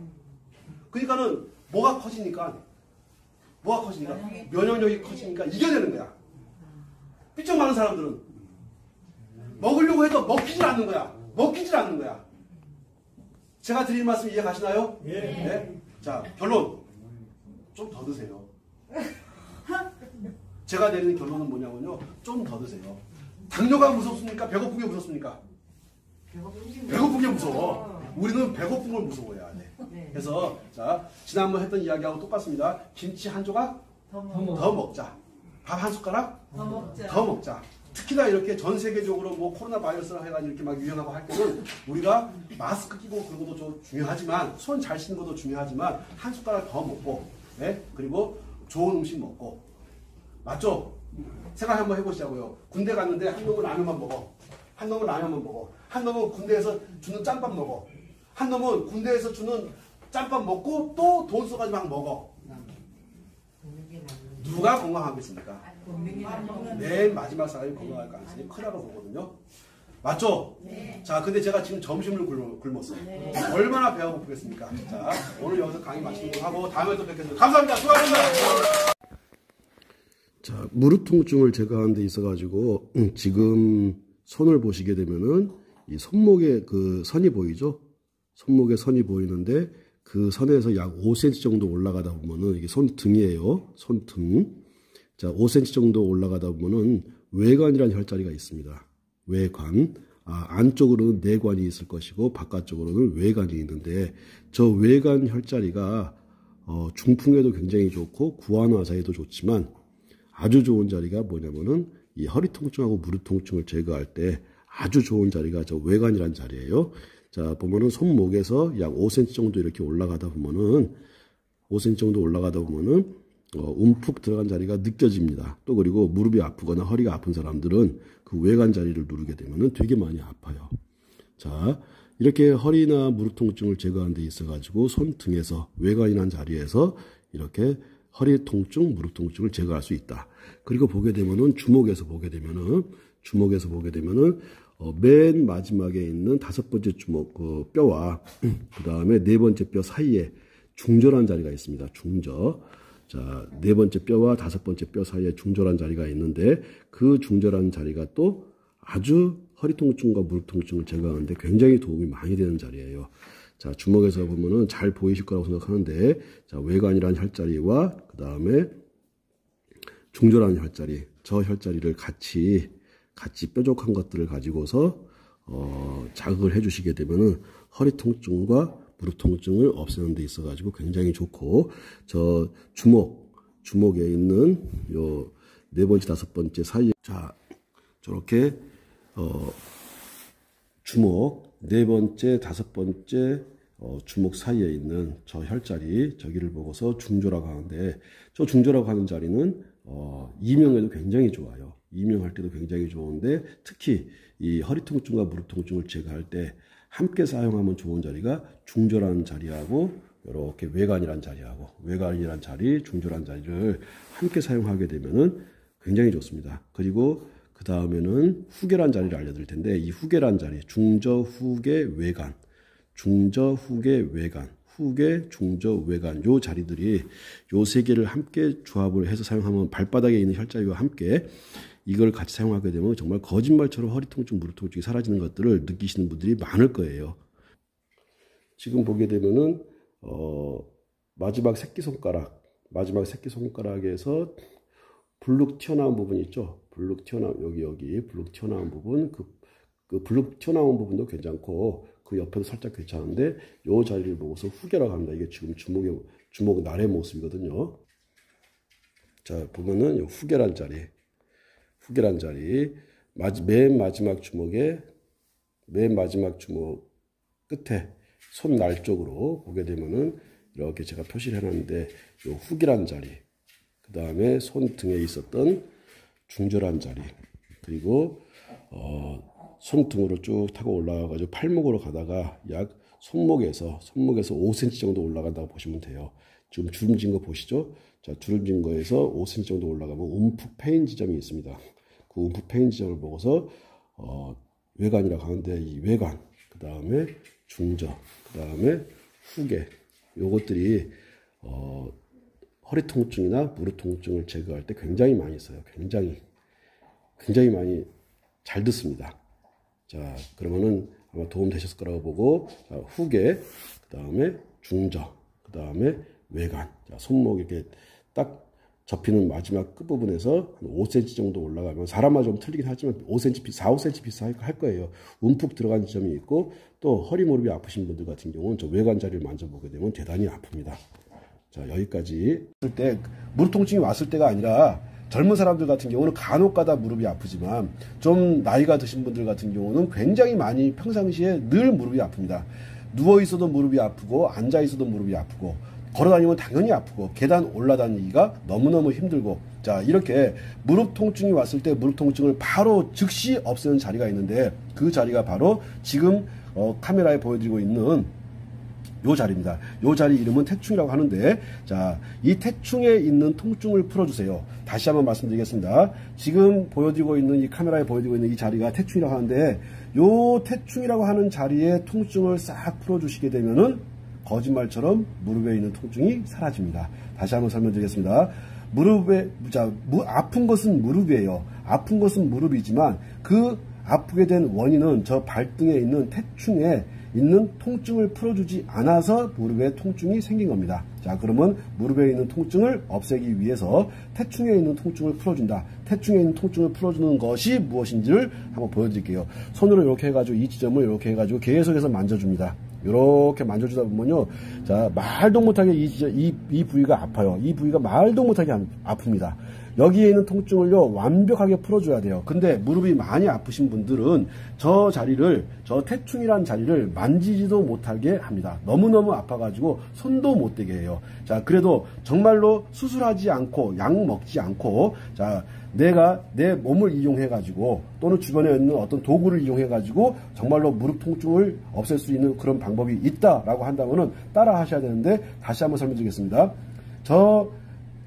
그러니까는 뭐가 커지니까 면역력이 커지니까 이겨내는 거야. 삐쩍 많은 사람들은 먹으려고 해도 먹히질 않는 거야. 제가 드리는 말씀 이해 가시나요? 예. 네? 자, 결론. 좀 더 드세요. 제가 내리는 결론은 뭐냐면요. 좀 더 드세요. 당뇨가 무섭습니까? 배고픈 게 무섭습니까? 배고픈 게 무서워. 우리는 배고픈 걸 무서워해야 돼. 그래서, 자, 지난번 했던 이야기하고 똑같습니다. 김치 한 조각 더 먹자. 밥 한 숟가락 더 먹자. 특히나 이렇게 전 세계적으로 뭐 코로나 바이러스라 해가지고 이렇게 막 유행하고 할 때는 우리가 마스크 끼고 그런 것도 좀 중요하지만, 손 잘 씻는 것도 중요하지만, 한 숟가락 더 먹고, 네? 그리고 좋은 음식 먹고. 맞죠? 생각 한번 해보시자고요. 군대 갔는데 한 놈은 라면만 먹어. 한 놈은 군대에서 주는 짬밥 먹어. 한 놈은 군대에서 주는 짬밥 먹고 또 돈 써가지고 막 먹어. 누가 건강하겠습니까? 맨 마지막 사람이 건강할 가능성이 크다고 보거든요. 맞죠? 네. 자, 근데 제가 지금 점심을 굶었어요. 네. 얼마나 배가 고프겠습니까? 자, 오늘 여기서 강의 마치도록 하고 다음에 또 뵙겠습니다. 감사합니다. 수고하셨습니다. 자, 무릎 통증을 제거하는 데 있어가지고 지금 손을 보시게 되면은 이 손목에 그 선이 보이죠? 손목에 선이 보이는데 그 선에서 약 5cm 정도 올라가다 보면은 이게 손등이에요. 손등. 자, 5cm 정도 올라가다 보면은 외관이라는 혈자리가 있습니다. 외관. 안쪽으로는 내관이 있을 것이고 바깥쪽으로는 외관이 있는데 저 외관 혈자리가 중풍에도 굉장히 좋고 구안화사에도 좋지만 아주 좋은 자리가 뭐냐면은 이 허리 통증하고 무릎 통증을 제거할 때 아주 좋은 자리가 저 외관이라는 자리예요. 자, 보면은 손목에서 약 5cm 정도 이렇게 올라가다 보면은 5cm 정도 올라가다 보면은 움푹 들어간 자리가 느껴집니다. 또 그리고 무릎이 아프거나 허리가 아픈 사람들은 그 외관 자리를 누르게 되면은 되게 많이 아파요. 자, 이렇게 허리나 무릎 통증을 제거하는 데 있어가지고 손등에서 외관이라는 자리에서 이렇게 허리 통증, 무릎 통증을 제거할 수 있다. 그리고 보게 되면은 주먹에서 보게 되면은 맨 마지막에 있는 5번째 주먹 그 뼈와 그 다음에 4번째 뼈 사이에 중절한 자리가 있습니다. 중절. 자, 4번째 뼈와 5번째 뼈 사이에 중절한 자리가 있는데 그 중절한 자리가 또 아주 허리 통증과 무릎 통증을 제거하는데 굉장히 도움이 많이 되는 자리예요. 자, 주먹에서 보면은 잘 보이실 거라고 생각하는데, 자, 외관이라는 혈자리와 그 다음에 중절한 혈자리, 저 혈자리를 같이 뾰족한 것들을 가지고서 자극을 해주시게 되면은 허리 통증과 무릎 통증을 없애는 데 있어가지고 굉장히 좋고, 저 주먹에 있는 요 4번째, 5번째 사이에, 자, 저렇게 주먹 4번째, 5번째 주먹 사이에 있는 저 혈자리, 저기를 보고서 중조라고 하는데, 저 중조라고 하는 자리는 이명에도 굉장히 좋아요. 이명할 때도 굉장히 좋은데, 특히 이 허리 통증과 무릎 통증을 제거할 때 함께 사용하면 좋은 자리가 중조라는 자리하고 이렇게 외관이란 자리하고, 외관이란 자리, 중조라는 자리를 함께 사용하게 되면은 굉장히 좋습니다. 그리고 그 다음에는 후계란 자리를 알려드릴 텐데, 이 후계란 자리, 중저, 후계, 외관, 중저, 후계, 외관, 후계, 중저, 외관, 요 자리들이 요 세 개를 함께 조합을 해서 사용하면 발바닥에 있는 혈자리와 함께 이걸 같이 사용하게 되면 정말 거짓말처럼 허리 통증, 무릎 통증이 사라지는 것들을 느끼시는 분들이 많을 거예요. 지금 보게 되면은 마지막 새끼손가락에서 블룩 튀어나온 부분 있죠. 블룩 튀어나온 여기 블룩 튀어나온 부분, 그 블룩 튀어나온 부분도 괜찮고 그 옆에도 살짝 괜찮은데 요 자리를 보고서 후계라고 합니다. 이게 지금 주먹 날의 모습이거든요. 자, 보면은 요 후계란 자리 맨 마지막 주먹 끝에 손날 쪽으로 보게 되면은 이렇게 제가 표시를 해놨는데 요 후계란 자리, 그 다음에 손등에 있었던 중절한 자리, 그리고 손등으로 쭉 타고 올라가가지고 팔목으로 가다가 약 손목에서 5cm 정도 올라간다고 보시면 돼요. 지금 주름진 거 보시죠? 자, 주름진 거에서 5cm 정도 올라가면 움푹 패인 지점이 있습니다. 그 움푹 패인 지점을 보고서 외관이라고 하는데, 이 외관, 그 다음에 중저, 그 다음에 후계, 요것들이 허리 통증이나 무릎 통증을 제거할 때 굉장히 많이 써요. 굉장히 많이 잘 듣습니다. 자, 그러면은 아마 도움 되셨을 거라고 보고, 자, 후계, 그 다음에 중저, 그 다음에 외관. 자, 손목 이렇게 딱 접히는 마지막 끝부분에서 한 5cm 정도 올라가면, 사람마다 좀 틀리긴 하지만 5cm, 4, 5cm 비슷할 거예요. 움푹 들어간 지점이 있고, 또 허리 무릎이 아프신 분들 같은 경우는 저 외관 자리를 만져보게 되면 대단히 아픕니다. 자, 여기까지. 때 무릎 통증이 왔을 때가 아니라 젊은 사람들 같은 경우는 간혹가다 무릎이 아프지만 좀 나이가 드신 분들 같은 경우는 굉장히 많이 평상시에 늘 무릎이 아픕니다. 누워 있어도 무릎이 아프고 앉아 있어도 무릎이 아프고 걸어 다니면 당연히 아프고 계단 올라다니기가 너무너무 힘들고, 자, 이렇게 무릎 통증이 왔을 때 무릎 통증을 바로 즉시 없애는 자리가 있는데, 그 자리가 바로 지금 카메라에 보여드리고 있는 요 자리입니다. 요 자리 이름은 태충이라고 하는데, 자, 이 태충에 있는 통증을 풀어주세요. 다시 한번 말씀드리겠습니다. 지금 보여드리고 있는, 이 카메라에 보여드리고 있는 이 자리가 태충이라고 하는데, 요 태충이라고 하는 자리에 통증을 싹 풀어주시게 되면은 거짓말처럼 무릎에 있는 통증이 사라집니다. 다시 한번 설명드리겠습니다. 아픈 것은 무릎이에요. 아픈 것은 무릎이지만 그 아프게 된 원인은 저 발등에 있는 태충에 있는 통증을 풀어주지 않아서 무릎에 통증이 생긴 겁니다. 자, 그러면 무릎에 있는 통증을 없애기 위해서 태충에 있는 통증을 풀어준다. 태충에 있는 통증을 풀어주는 것이 무엇인지를 한번 보여드릴게요. 손으로 이렇게 해가지고 이 지점을 이렇게 해가지고 계속해서 만져줍니다. 이렇게 만져주다 보면요, 자, 말도 못하게 이 부위가 아파요. 이 부위가 말도 못하게 아픕니다. 여기에 있는 통증을요, 완벽하게 풀어줘야 돼요. 근데 무릎이 많이 아프신 분들은 저 태충이라는 자리를 만지지도 못하게 합니다. 너무너무 아파가지고 손도 못 대게 해요. 자, 그래도 정말로 수술하지 않고 약 먹지 않고, 자, 내가 내 몸을 이용해가지고 또는 주변에 있는 어떤 도구를 이용해가지고 정말로 무릎 통증을 없앨 수 있는 그런 방법이 있다라고 한다면은 따라 하셔야 되는데, 다시 한번 설명드리겠습니다. 저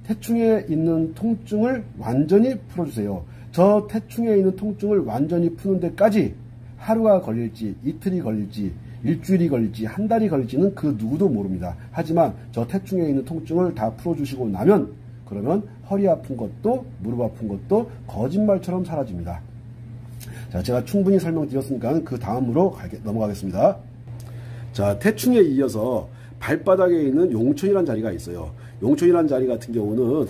태충에 있는 통증을 완전히 풀어주세요. 저 태충에 있는 통증을 완전히 푸는 데까지 하루가 걸릴지, 이틀이 걸릴지, 일주일이 걸릴지, 한 달이 걸릴지는 그 누구도 모릅니다. 하지만 저 태충에 있는 통증을 다 풀어주시고 나면, 그러면 허리 아픈 것도 무릎 아픈 것도 거짓말처럼 사라집니다. 자, 제가 충분히 설명드렸으니까 그 다음으로 넘어가겠습니다. 자, 태충에 이어서 발바닥에 있는 용천이라는 자리가 있어요. 용천이라는 자리 같은 경우는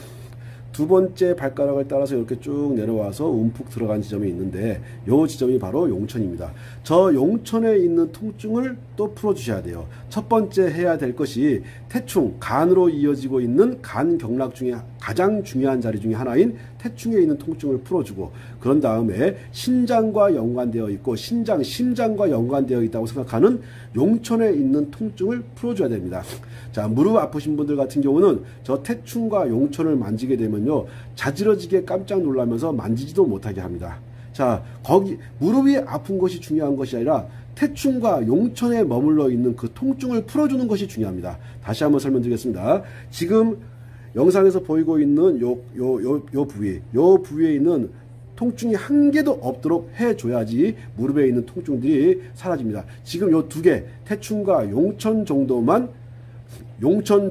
두 번째 발가락을 따라서 이렇게 쭉 내려와서 움푹 들어간 지점이 있는데, 이 지점이 바로 용천입니다. 저 용천에 있는 통증을 또 풀어주셔야 돼요. 첫 번째 해야 될 것이 태충, 간으로 이어지고 있는 간 경락 중에 가장 중요한 자리 중에 하나인 태충에 있는 통증을 풀어주고 그런 다음에 신장과 연관되어 있고 심장과 연관되어 있다고 생각하는 용천에 있는 통증을 풀어줘야 됩니다. 자, 무릎 아프신 분들 같은 경우는 저 태충과 용천을 만지게 되면요, 자지러지게 깜짝 놀라면서 만지지도 못하게 합니다. 자, 거기 무릎이 아픈 것이 중요한 것이 아니라 태충과 용천에 머물러 있는 그 통증을 풀어주는 것이 중요합니다. 다시 한번 설명드리겠습니다. 지금 영상에서 보이고 있는 요 부위에 있는 통증이 한 개도 없도록 해줘야지 무릎에 있는 통증들이 사라집니다. 지금 요 두 개, 태충과 용천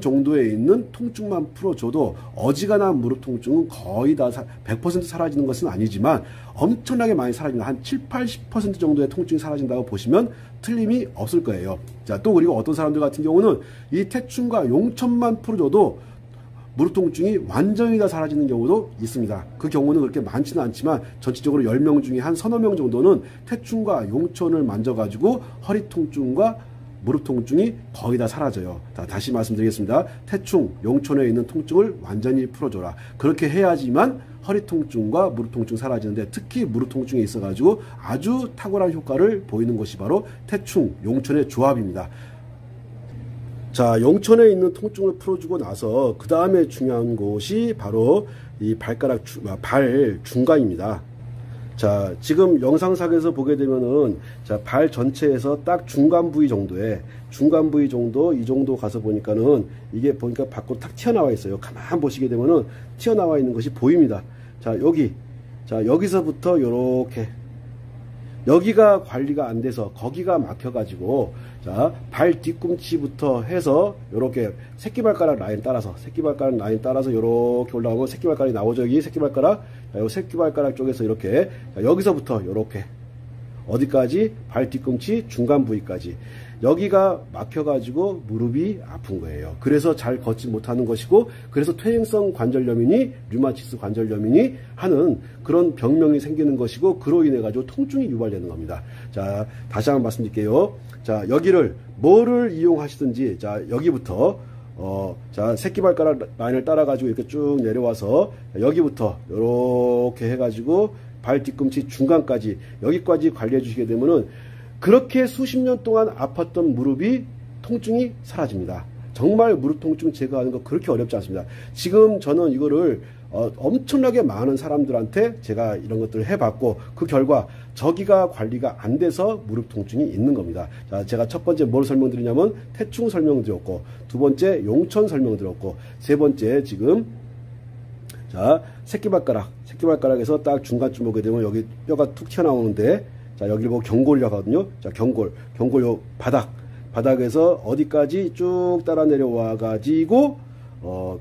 정도에 있는 통증만 풀어줘도 어지간한 무릎 통증은 거의 다 100% 사라지는 것은 아니지만 엄청나게 많이 사라진다. 한 70-80% 정도의 통증이 사라진다고 보시면 틀림이 없을 거예요. 자, 또 그리고 어떤 사람들 같은 경우는 이 태충과 용천만 풀어줘도 무릎 통증이 완전히 다 사라지는 경우도 있습니다. 그 경우는 그렇게 많지는 않지만 전체적으로 10명 중에 한 서너 명 정도는 태충과 용천을 만져가지고 허리 통증과 무릎 통증이 거의 다 사라져요. 다시 말씀드리겠습니다. 태충, 용천에 있는 통증을 완전히 풀어줘라. 그렇게 해야지만 허리 통증과 무릎 통증 사라지는데, 특히 무릎 통증에 있어가지고 아주 탁월한 효과를 보이는 것이 바로 태충, 용천의 조합입니다. 자, 용천에 있는 통증을 풀어주고 나서 그 다음에 중요한 곳이 바로 이 발 중간입니다. 자, 지금 영상상에서 보게 되면은, 자, 발 전체에서 딱 중간 부위 정도, 이 정도 가서 보니까는 이게 보니까 밖으로 탁 튀어나와 있어요. 가만 보시게 되면은 튀어나와 있는 것이 보입니다. 자, 여기서부터 요렇게, 여기가 관리가 안 돼서 거기가 막혀가지고, 자, 발 뒤꿈치부터 해서 요렇게 새끼발가락 라인 따라서 요렇게 올라가면 새끼발가락이 나오죠. 여기 새끼발가락, 요 새끼발가락 쪽에서 이렇게, 자, 여기서부터 요렇게 어디까지? 발 뒤꿈치 중간 부위까지. 여기가 막혀가지고 무릎이 아픈 거예요. 그래서 잘 걷지 못하는 것이고, 그래서 퇴행성 관절염이니 류마티스 관절염이니 하는 그런 병명이 생기는 것이고, 그로 인해 가지고 통증이 유발되는 겁니다. 자, 다시 한번 말씀드릴게요. 자, 여기를 뭐를 이용하시든지, 자, 여기부터 자, 새끼발가락 라인을 따라 가지고 이렇게 쭉 내려와서 여기부터 이렇게 해가지고 발 뒤꿈치 중간까지, 여기까지 관리해 주시게 되면은 그렇게 수십 년 동안 아팠던 무릎이 통증이 사라집니다. 정말 무릎 통증 제거하는 거 그렇게 어렵지 않습니다. 지금 저는 이거를 엄청나게 많은 사람들한테 제가 이런 것들을 해봤고, 그 결과 저기가 관리가 안 돼서 무릎 통증이 있는 겁니다. 자, 제가 첫 번째 뭘 설명드리냐면 태충 설명드렸고, 두 번째 용천 설명드렸고, 세 번째 지금, 자, 새끼발가락에서 딱 중간쯤 오게 되면 여기 뼈가 툭 튀어나오는데, 자, 여기를 보고 경골이라고 하거든요. 자, 경골 요 바닥에서 어디까지 쭉 따라 내려와 가지고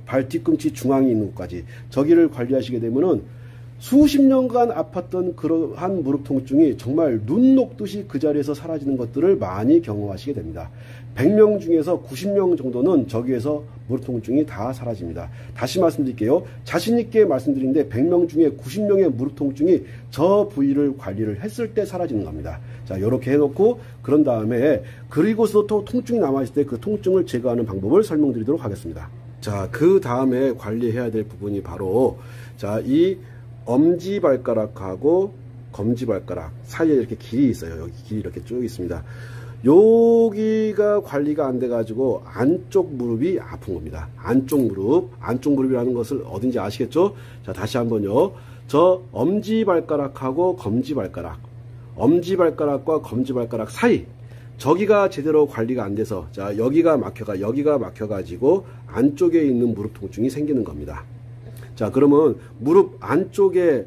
발 뒤꿈치 중앙에 있는 곳까지, 저기를 관리하시게 되면은 수십 년간 아팠던 그러한 무릎 통증이 정말 눈 녹듯이 그 자리에서 사라지는 것들을 많이 경험하시게 됩니다. 100명 중에서 90명 정도는 저기에서 무릎 통증이 다 사라집니다. 다시 말씀드릴게요. 자신 있게 말씀드리는데 100명 중에 90명의 무릎 통증이 저 부위를 관리를 했을 때 사라지는 겁니다. 자, 이렇게 해놓고, 그런 다음에 그리고서 또 통증이 남아있을 때 그 통증을 제거하는 방법을 설명드리도록 하겠습니다. 자, 그 다음에 관리해야 될 부분이 바로, 자, 이 엄지발가락하고 검지발가락 사이에 이렇게 길이 있어요. 여기 길이 이렇게 쭉 있습니다. 여기가 관리가 안 돼가지고 안쪽 무릎이 아픈 겁니다. 안쪽무릎이라는 것을 어딘지 아시겠죠? 자, 다시 한번요. 저 엄지발가락하고 엄지발가락과 검지발가락 사이, 저기가 제대로 관리가 안 돼서, 자, 여기가 막혀가지고 안쪽에 있는 무릎 통증이 생기는 겁니다. 자, 그러면 무릎 안쪽에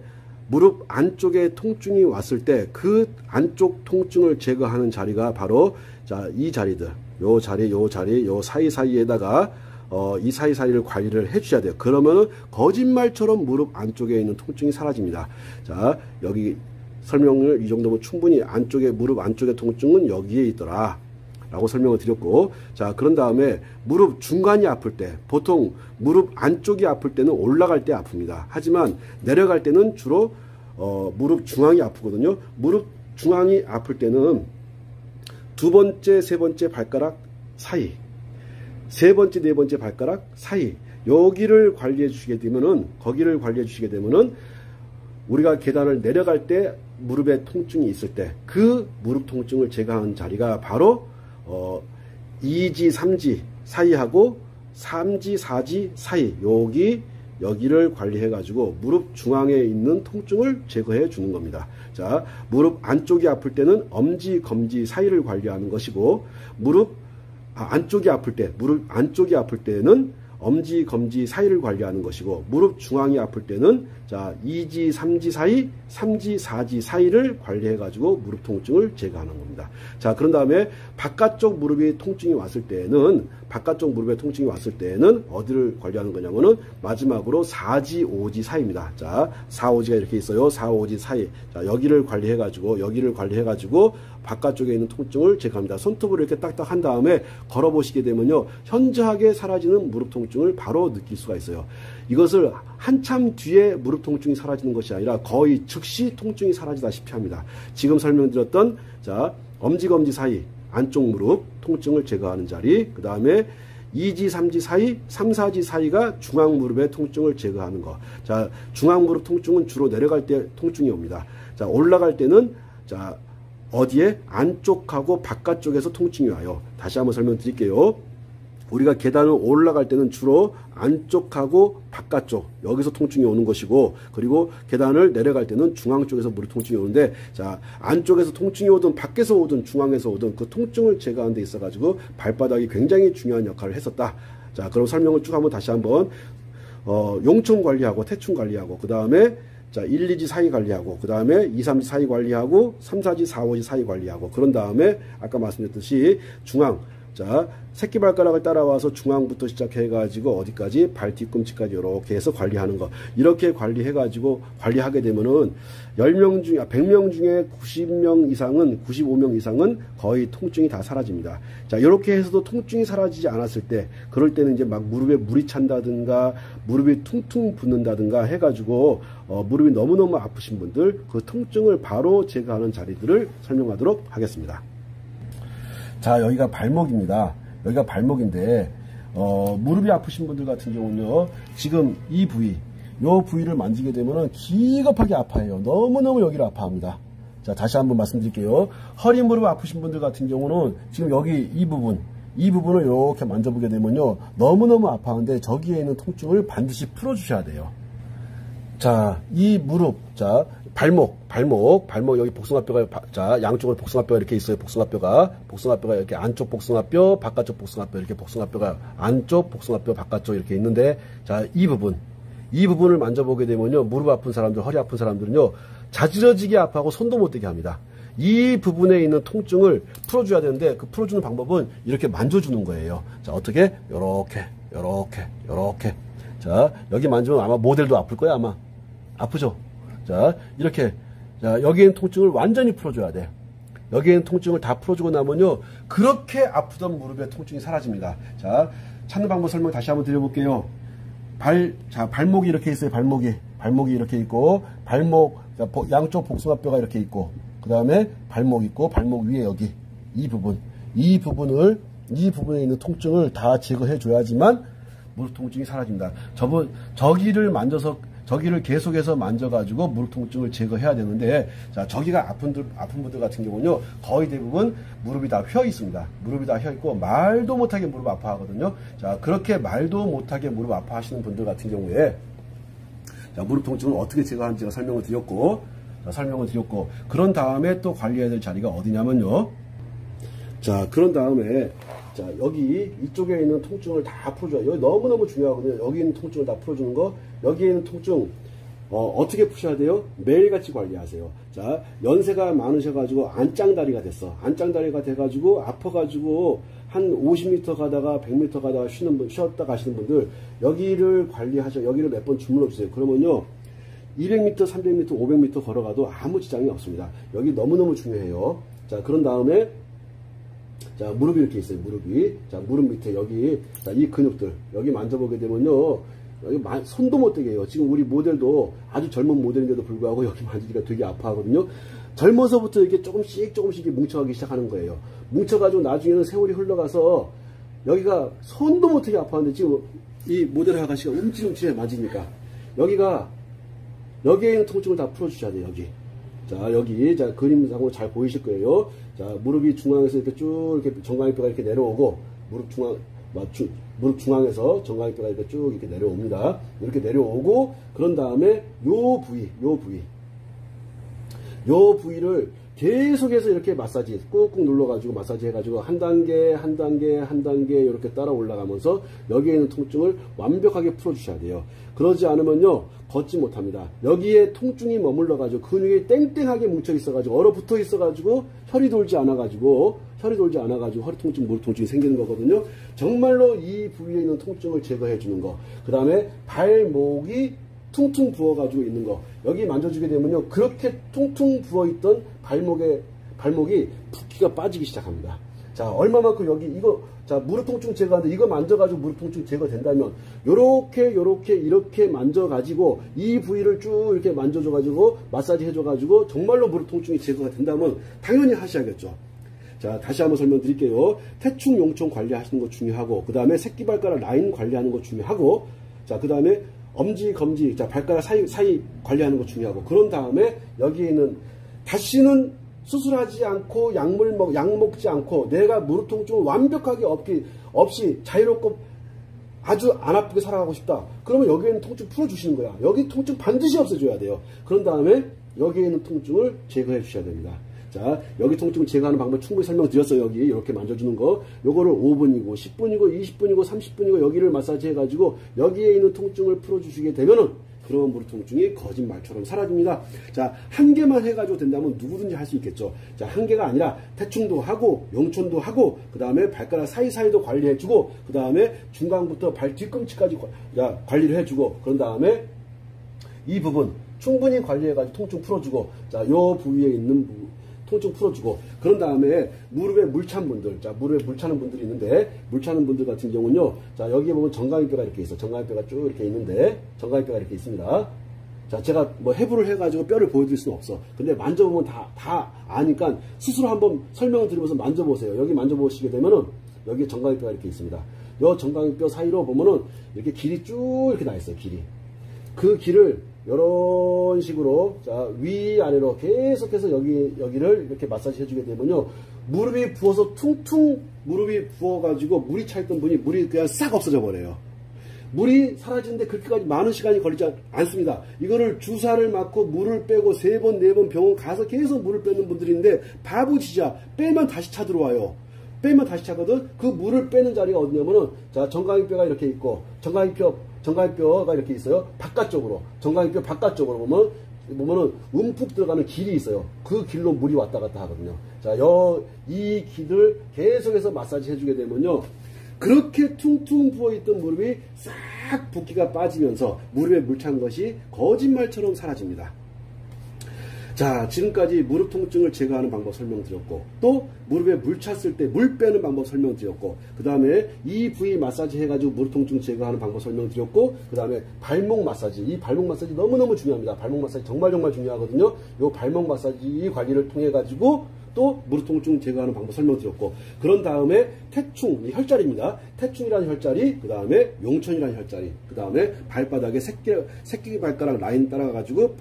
통증이 왔을 때 그 안쪽 통증을 제거하는 자리가 바로, 자, 이 자리들, 요 사이사이에다가 이 사이사이를 관리를 해 주셔야 돼요. 그러면은 거짓말처럼 무릎 안쪽에 있는 통증이 사라집니다. 자, 여기 설명을 이 정도면 충분히, 무릎 안쪽의 통증은 여기에 있더라 라고 설명을 드렸고, 자, 그런 다음에 무릎 중간이 아플 때, 보통 무릎 안쪽이 아플 때는 올라갈 때 아픕니다. 하지만 내려갈 때는 주로 무릎 중앙이 아프거든요. 무릎 중앙이 아플 때는 두 번째, 세 번째 발가락 사이, 세 번째, 네 번째 발가락 사이, 여기를 관리해 주시게 되면은, 거기를 관리해 주시게 되면은, 우리가 계단을 내려갈 때 무릎에 통증이 있을 때 그 무릎 통증을 제거하는 자리가 바로 2지, 3지 사이하고 3지, 4지 사이, 여기를 관리해 가지고 무릎 중앙에 있는 통증을 제거해 주는 겁니다. 자, 무릎 안쪽이 아플 때는 엄지, 검지 사이를 관리하는 것이고, 무릎 안쪽이 아플 때는 엄지, 검지 사이를 관리하는 것이고, 무릎 중앙이 아플 때는 자 2지, 3지 사이, 3지, 4지 사이를 관리해 가지고 무릎 통증을 제거하는 겁니다. 자, 그런 다음에 바깥쪽 무릎에 통증이 왔을 때는 어디를 관리하는 거냐면은 마지막으로 4지, 5지 사이입니다. 자, 4, 5지가 이렇게 있어요. 4, 5지 사이. 자, 여기를 관리해 가지고 바깥쪽에 있는 통증을 제거합니다. 손톱으로 이렇게 딱딱 한 다음에 걸어 보시게 되면요, 현저하게 사라지는 무릎 통증을 바로 느낄 수가 있어요. 이것을 한참 뒤에 무릎 통증이 사라지는 것이 아니라 거의 즉시 통증이 사라지다시피 합니다. 지금 설명드렸던 자, 엄지, 검지 사이 안쪽 무릎 통증을 제거하는 자리, 그 다음에 2지, 3지 사이, 3, 4지 사이가 중앙 무릎의 통증을 제거하는 거. 자, 중앙 무릎 통증은 주로 내려갈 때 통증이 옵니다. 자, 올라갈 때는 자, 어디에? 안쪽하고 바깥쪽에서 통증이 와요. 다시 한번 설명드릴게요. 우리가 계단을 올라갈 때는 주로 안쪽하고 바깥쪽, 여기서 통증이 오는 것이고, 그리고 계단을 내려갈 때는 중앙 쪽에서 무릎 통증이 오는데, 자, 안쪽에서 통증이 오든 밖에서 오든 중앙에서 오든 그 통증을 제거하는 데 있어 가지고 발바닥이 굉장히 중요한 역할을 했었다. 자, 그럼 설명을 쭉 한번 다시 한번 용총 관리하고 태충 관리하고, 그 다음에 자, 1, 2지 사이 관리하고, 그 다음에 2, 3지 사이 관리하고, 3, 4지, 4, 5지 사이 관리하고, 그런 다음에 아까 말씀드렸듯이 중앙, 자, 새끼발가락을 따라와서 중앙부터 시작해가지고 어디까지? 발 뒤꿈치까지 이렇게 해서 관리하는 거. 이렇게 관리해가지고 관리하게 되면은 100명 중에 90명 이상은, 95명 이상은 거의 통증이 다 사라집니다. 자, 이렇게 해서도 통증이 사라지지 않았을 때, 그럴 때는 이제 막 무릎에 물이 찬다든가, 무릎이 퉁퉁 붓는다든가 해가지고, 무릎이 너무너무 아프신 분들, 그 통증을 바로 제거하는 자리들을 설명하도록 하겠습니다. 자, 여기가 발목입니다. 여기가 발목인데, 무릎이 아프신 분들 같은 경우는요, 지금 이 부위를 만지게 되면은 기겁하게 아파해요. 너무너무 여기를 아파합니다. 자, 다시 한번 말씀드릴게요. 허리 무릎 아프신 분들 같은 경우는 지금 여기 이 부분을 이렇게 만져보게 되면요, 너무너무 아파하는데 저기에 있는 통증을 반드시 풀어주셔야 돼요. 자, 이 무릎, 자, 발목, 여기 복숭아뼈가, 자, 양쪽으로 복숭아뼈가 이렇게 있어요. 복숭아뼈가 이렇게 안쪽 복숭아뼈, 바깥쪽 복숭아뼈, 이렇게 복숭아뼈가 안쪽, 복숭아뼈, 바깥쪽 이렇게 있는데, 자, 이 부분을 만져보게 되면요, 무릎 아픈 사람들, 허리 아픈 사람들은요, 자지러지게 아파하고 손도 못 대게 합니다. 이 부분에 있는 통증을 풀어줘야 되는데, 그 풀어주는 방법은 이렇게 만져주는 거예요. 자, 어떻게? 요렇게. 자, 여기 만지면 아마 모델도 아플 거야, 아마. 아프죠? 자, 이렇게. 자, 여기엔 통증을 완전히 풀어줘야 돼. 여기엔 통증을 다 풀어주고 나면요, 그렇게 아프던 무릎의 통증이 사라집니다. 자, 찾는 방법 설명 다시 한번 드려볼게요. 발목이 이렇게 있어요. 발목이 이렇게 있고, 양쪽 복숭아뼈가 이렇게 있고, 그 다음에 발목 있고, 발목 위에 여기, 이 부분에 있는 통증을 다 제거해 줘야지만 무릎 통증이 사라집니다. 저기를 계속해서 만져가지고 무릎 통증을 제거해야 되는데, 자, 저기가 아픈 분들 같은 경우는요, 거의 대부분 무릎이 다 휘어 있습니다. 무릎이 다 휘어 있고, 말도 못하게 무릎 아파하거든요. 자, 그렇게 말도 못하게 무릎 아파하시는 분들 같은 경우에, 자, 무릎 통증을 어떻게 제거하는지 제가 설명을 드렸고, 그런 다음에 또 관리해야 될 자리가 어디냐면요. 자, 그런 다음에, 자, 여기 이쪽에 있는 통증을 다 풀어줘요. 여기 너무너무 중요하거든요. 여기 있는 통증을 다 풀어주는 거. 여기에 있는 통증 어떻게 푸셔야 돼요? 매일같이 관리하세요. 자, 연세가 많으셔가지고 안짱다리가 됐어. 안짱다리가 돼가지고 아파가지고 한 50m 가다가 100m 가다가 쉬었다 가시는 분들, 여기를 여기를 몇 번 주물러 주세요. 그러면요, 200m, 300m, 500m 걸어가도 아무 지장이 없습니다. 여기 너무너무 중요해요. 자, 그런 다음에, 자, 무릎이 이렇게 있어요. 자, 무릎 밑에 여기, 자, 이 근육들 여기 만져보게 되면요, 여기 손도 못 대게 해요. 지금 우리 모델도 아주 젊은 모델인데도 불구하고 여기 만지기가 되게 아파하거든요. 젊어서부터 이렇게 조금씩 뭉쳐가기 시작하는 거예요. 뭉쳐가지고 나중에는 세월이 흘러가서 여기가 손도 못 대게 아파하는데, 지금 이 모델 아가씨가 움찔움찔해 맞으니까 여기에 있는 통증을 다 풀어주셔야 돼요. 여기. 자, 여기, 자, 그림상으로 잘 보이실 거예요. 자, 무릎이 중앙에서 이렇게 쭉, 이렇게 정강이뼈가 이렇게 내려오고, 무릎 중앙에서 정강이뼈가 이렇게 쭉 이렇게 내려옵니다. 이렇게 내려오고, 그런 다음에 요 부위를 계속해서 이렇게 마사지, 꾹꾹 눌러가지고 마사지 해가지고 한 단계 이렇게 따라 올라가면서 여기에 있는 통증을 완벽하게 풀어주셔야 돼요. 그러지 않으면요, 걷지 못합니다. 여기에 통증이 머물러가지고 근육이 땡땡하게 뭉쳐 있어가지고 얼어붙어 있어가지고 혈이 돌지 않아가지고 허리 통증, 무릎 통증이 생기는 거거든요. 정말로 이 부위에 있는 통증을 제거해 주는 거. 그 다음에 발목이 퉁퉁 부어가지고 있는 거. 여기 만져주게 되면요, 그렇게 퉁퉁 부어있던 발목이 붓기가 빠지기 시작합니다. 자, 얼마만큼 여기 자, 무릎 통증 제거하는데 이거 만져가지고 무릎 통증 제거된다면 이렇게 만져가지고 이 부위를 쭉 이렇게 만져줘가지고 마사지 해줘가지고 정말로 무릎 통증이 제거가 된다면 당연히 하셔야겠죠. 자, 다시 한번 설명드릴게요. 태충, 용총 관리하시는 거 중요하고, 그 다음에 새끼발가락 라인 관리하는 거 중요하고, 자, 그 다음에 엄지, 검지, 자, 발가락 사이 관리하는 거 중요하고, 그런 다음에 여기에는 다시는 수술하지 않고 약 먹지 않고 내가 무릎 통증을 완벽하게 없이 자유롭고 아주 안 아프게 살아가고 싶다. 그러면 여기에는 통증 풀어주시는 거야. 여기 통증 반드시 없애줘야 돼요. 그런 다음에 여기에 있는 통증을 제거해 주셔야 됩니다. 자, 여기 통증을 제거하는 방법 충분히 설명드렸어요. 여기 이렇게 만져주는 거. 요거를 5분이고 10분이고 20분이고 30분이고 여기를 마사지 해가지고 여기에 있는 통증을 풀어주시게 되면은 그런 무릎 통증이 거짓말처럼 사라집니다. 자, 한 개만 해가지고 된다면 누구든지 할 수 있겠죠. 자, 한 개가 아니라 태충도 하고 용촌도 하고 그 다음에 발가락 사이사이도 관리해주고 그 다음에 중간부터 발 뒤꿈치까지 관리를 해주고 그런 다음에 이 부분 충분히 관리해가지고 통증 풀어주고 자, 요 부위에 있는 통증 풀어주고 그런 다음에 무릎에 물 찬 분들, 자, 무릎에 물 차는 분들이 있는데 물 차는 분들 같은 경우는요, 자, 여기에 보면 정강이뼈가 이렇게 있어. 정강이뼈가 쭉 이렇게 있는데 정강이뼈가 이렇게 있습니다. 자, 제가 뭐 해부를 해가지고 뼈를 보여드릴 수는 없어. 근데 만져보면 다 아니까 스스로 한번 설명을 드리면서 만져보세요. 여기 만져보시게 되면은 여기 정강이뼈가 이렇게 있습니다. 요 정강이뼈 사이로 보면은 이렇게 길이 쭉 이렇게 나 있어요. 길이. 그 길을 이런 식으로 자, 위아래로 계속해서 여기를 이렇게 마사지 해주게 되면요, 무릎이 부어서 퉁퉁 무릎이 부어가지고 물이 차있던 분이 물이 그냥 싹 없어져 버려요. 물이 사라지는데 그렇게까지 많은 시간이 걸리지 않습니다. 이거를 주사를 맞고 물을 빼고 3번, 4번 병원 가서 계속 물을 빼는 분들인데 바보지자 빼면 다시 차 들어와요. 빼면 다시 차거든. 그 물을 빼는 자리가 어디냐면은 자, 정강이뼈가 이렇게 있고 정강이뼈가 이렇게 있어요. 바깥쪽으로 정강이뼈 바깥쪽으로 보면은 움푹 들어가는 길이 있어요. 그 길로 물이 왔다 갔다 하거든요. 자, 이 길을 계속해서 마사지 해주게 되면요, 그렇게 퉁퉁 부어있던 무릎이 싹 붓기가 빠지면서 무릎에 물 찬 것이 거짓말처럼 사라집니다. 자, 지금까지 무릎 통증을 제거하는 방법 설명드렸고, 또 무릎에 물 찼을 때 물 빼는 방법 설명드렸고, 그 다음에 이 부위 마사지 해가지고 무릎 통증 제거하는 방법 설명드렸고, 그 다음에 발목 마사지, 이 발목 마사지 너무너무 중요합니다. 발목 마사지 정말 중요하거든요. 이 발목 마사지 관리를 통해 가지고 또 무릎 통증 제거하는 방법 설명드렸고, 그런 다음에 태충, 이 혈자리입니다. 태충이라는 혈자리, 그 다음에 용천이라는 혈자리, 그 다음에 발바닥에 새끼 발가락 라인 따라가지고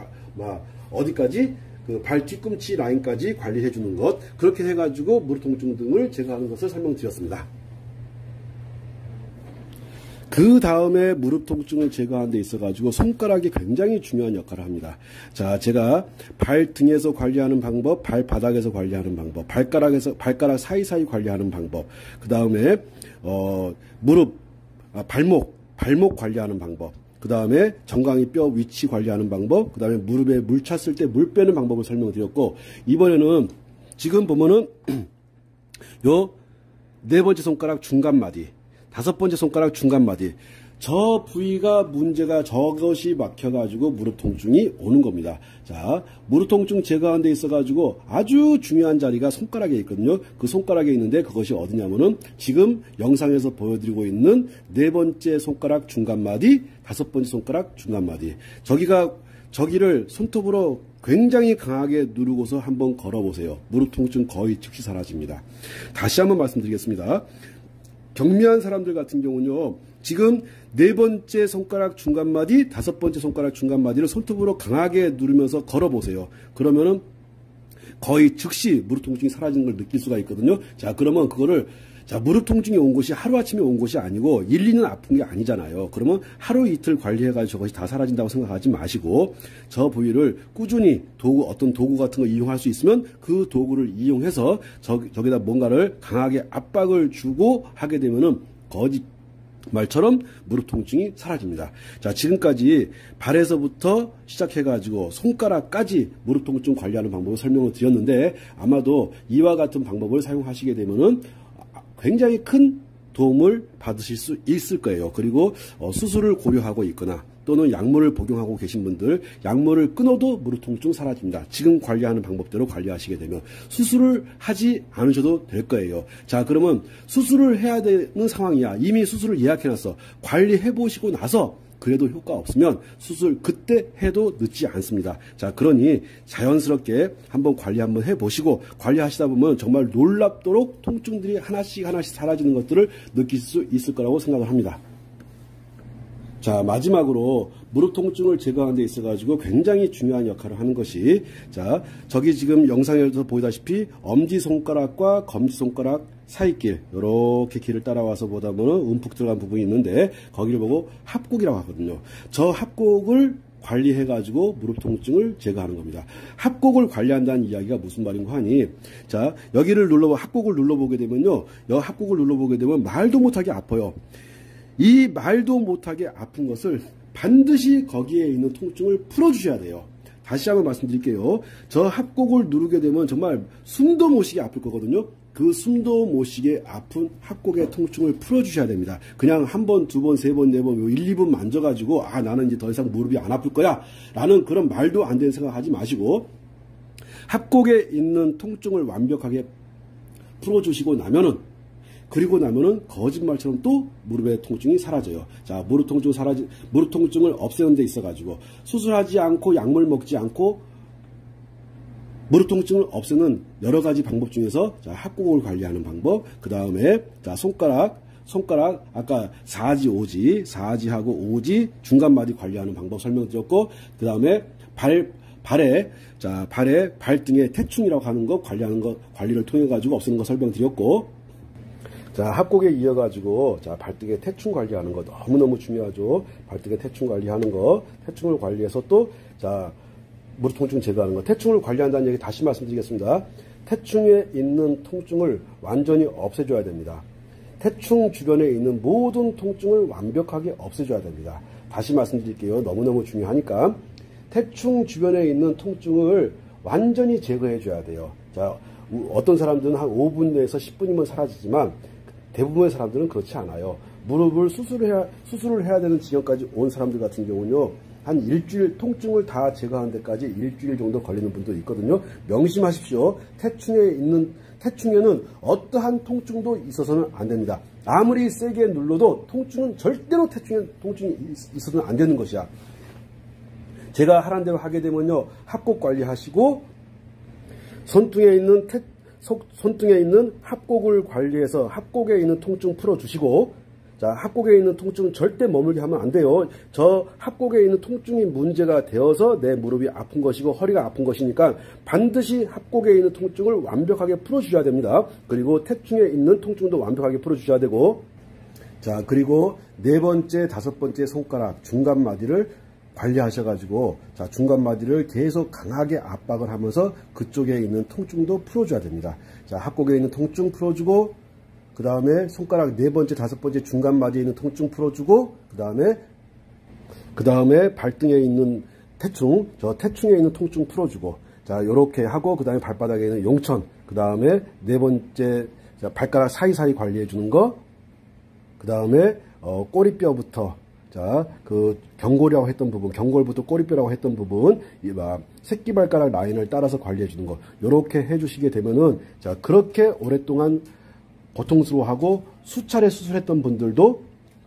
어디까지 그 발 뒤꿈치 라인까지 관리해 주는 것, 그렇게 해가지고 무릎 통증 등을 제거하는 것을 설명드렸습니다. 그 다음에 무릎 통증을 제거하는 데 있어가지고 손가락이 굉장히 중요한 역할을 합니다. 자, 제가 발등에서 관리하는 방법, 발바닥에서 관리하는 방법, 발가락 사이사이 관리하는 방법, 그 다음에 발목 관리하는 방법, 그 다음에 정강이 뼈 위치 관리하는 방법, 그 다음에 무릎에 물 찼을 때 물 빼는 방법을 설명드렸고, 이번에는 지금 보면은 요 4번째 손가락 중간마디, 5번째 손가락 중간마디, 저 부위가 문제가 저것이 막혀가지고 무릎 통증이 오는 겁니다. 자, 무릎 통증 제거하는 데 있어가지고 아주 중요한 자리가 손가락에 있거든요. 그 손가락에 있는데 그것이 어디냐면은 지금 영상에서 보여드리고 있는 4번째 손가락 중간마디, 5번째 손가락 중간마디. 저기를 손톱으로 굉장히 강하게 누르고서 한번 걸어보세요. 무릎 통증 거의 즉시 사라집니다. 다시 한번 말씀드리겠습니다. 경미한 사람들 같은 경우는요, 지금 네 번째 손가락 중간마디, 다섯 번째 손가락 중간마디를 손톱으로 강하게 누르면서 걸어보세요. 그러면은 거의 즉시 무릎 통증이 사라지는 걸 느낄 수가 있거든요. 자, 그러면 그거를, 자, 무릎 통증이 온 것이 하루아침에 온 것이 아니고 1, 2년 아픈 게 아니잖아요. 그러면 하루 이틀 관리해가지고 저것이 다 사라진다고 생각하지 마시고 저 부위를 꾸준히 어떤 도구 같은 거 이용할 수 있으면 그 도구를 이용해서 저기다 뭔가를 강하게 압박을 주고 하게 되면은 말처럼 무릎 통증이 사라집니다. 자, 지금까지 발에서부터 시작해가지고 손가락까지 무릎 통증 관리하는 방법을 설명을 드렸는데 아마도 이와 같은 방법을 사용하시게 되면은 굉장히 큰 도움을 받으실 수 있을 거예요. 그리고 수술을 고려하고 있거나 또는 약물을 복용하고 계신 분들 약물을 끊어도 무릎 통증 사라집니다. 지금 관리하는 방법대로 관리하시게 되면 수술을 하지 않으셔도 될 거예요. 자, 그러면 수술을 해야 되는 상황이야. 이미 수술을 예약해놨어. 관리해 보시고 나서 그래도 효과 없으면 수술 그때 해도 늦지 않습니다. 자, 그러니 자연스럽게 한번 관리 한번 해보시고 관리하시다 보면 정말 놀랍도록 통증들이 하나씩 사라지는 것들을 느낄 수 있을 거라고 생각을 합니다. 자, 마지막으로 무릎 통증을 제거하는 데 있어가지고 굉장히 중요한 역할을 하는 것이, 자, 저기 지금 영상에서 보다시피 엄지손가락과 검지손가락 사이길, 요렇게 길을 따라와서 보다 보면 움푹 들어간 부분이 있는데 거기를 보고 합곡이라고 하거든요. 저 합곡을 관리해가지고 무릎 통증을 제거하는 겁니다. 합곡을 관리한다는 이야기가 무슨 말인가 하니, 자, 여기를 합곡을 눌러보게 되면요, 합곡을 눌러보게 되면 말도 못하게 아파요. 이 말도 못하게 아픈 것을 반드시 거기에 있는 통증을 풀어주셔야 돼요. 다시 한번 말씀드릴게요. 저 합곡을 누르게 되면 정말 숨도 못 쉬게 아플 거거든요. 그 숨도 못 쉬게 아픈 합곡의 통증을 풀어주셔야 됩니다. 그냥 한 번, 두 번, 세 번, 네 번, 1, 2분 만져가지고 아, 나는 이제 더 이상 무릎이 안 아플 거야 라는 그런 말도 안 되는 생각하지 마시고 합곡에 있는 통증을 완벽하게 풀어주시고 나면은, 그리고 나면은 거짓말처럼 또 무릎의 통증이 사라져요. 자, 무릎 통증을 없애는 데 있어가지고 수술하지 않고 약물 먹지 않고 무릎 통증을 없애는 여러 가지 방법 중에서, 자, 합곡을 관리하는 방법, 그 다음에 자, 손가락 아까 4지 5지 4지하고 5지 중간마디 관리하는 방법 설명드렸고, 그 다음에 발에 발등에 태충이라고 하는 거 관리를 통해 가지고 없애는 거 설명드렸고, 자, 합곡에 이어가지고, 자, 발등에 태충 관리하는 거 너무너무 중요하죠. 발등에 태충 관리하는 거, 태충을 관리해서 또, 자, 무릎 통증 제거하는 거. 태충을 관리한다는 얘기 다시 말씀드리겠습니다. 태충에 있는 통증을 완전히 없애줘야 됩니다. 태충 주변에 있는 모든 통증을 완벽하게 없애줘야 됩니다. 다시 말씀드릴게요. 너무너무 중요하니까. 태충 주변에 있는 통증을 완전히 제거해줘야 돼요. 자, 어떤 사람들은 한 5분 내에서 10분이면 사라지지만 대부분의 사람들은 그렇지 않아요. 무릎을 수술을 해야 되는 지경까지 온 사람들 같은 경우는요, 한 일주일, 통증을 다 제거하는 데까지 일주일 정도 걸리는 분도 있거든요. 명심하십시오. 태충에는 어떠한 통증도 있어서는 안 됩니다. 아무리 세게 눌러도 절대로 통증이 있어서는 안 되는 것이야. 제가 하라는 대로 하게 되면요, 합곡 관리하시고 손등에 있는 합곡을 관리해서 합곡에 있는 통증 풀어주시고, 자, 합곡에 있는 통증은 절대 머물게 하면 안 돼요. 저 합곡에 있는 통증이 문제가 되어서 내 무릎이 아픈 것이고 허리가 아픈 것이니까 반드시 합곡에 있는 통증을 완벽하게 풀어주셔야 됩니다. 그리고 태충에 있는 통증도 완벽하게 풀어주셔야 되고, 자, 그리고 네 번째, 다섯 번째 손가락 중간마디를 관리하셔가지고, 자, 중간마디를 계속 강하게 압박을 하면서 그쪽에 있는 통증도 풀어줘야 됩니다. 자, 합곡에 있는 통증 풀어주고, 그 다음에 손가락 네 번째, 다섯 번째 중간마디에 있는 통증 풀어주고, 그 다음에 발등에 있는 태충에 있는 통증 풀어주고, 자, 요렇게 하고, 그 다음에 발바닥에 있는 용천, 그 다음에 네 번째, 자, 발가락 사이사이 관리해주는 거, 그 다음에, 꼬리뼈부터, 자, 그 경골이라고 했던 부분, 경골부터 꼬리뼈라고 했던 부분, 새끼발가락 라인을 따라서 관리해 주는 거, 요렇게 해 주시게 되면은, 자, 그렇게 오랫동안 고통스러워하고 수차례 수술했던 분들도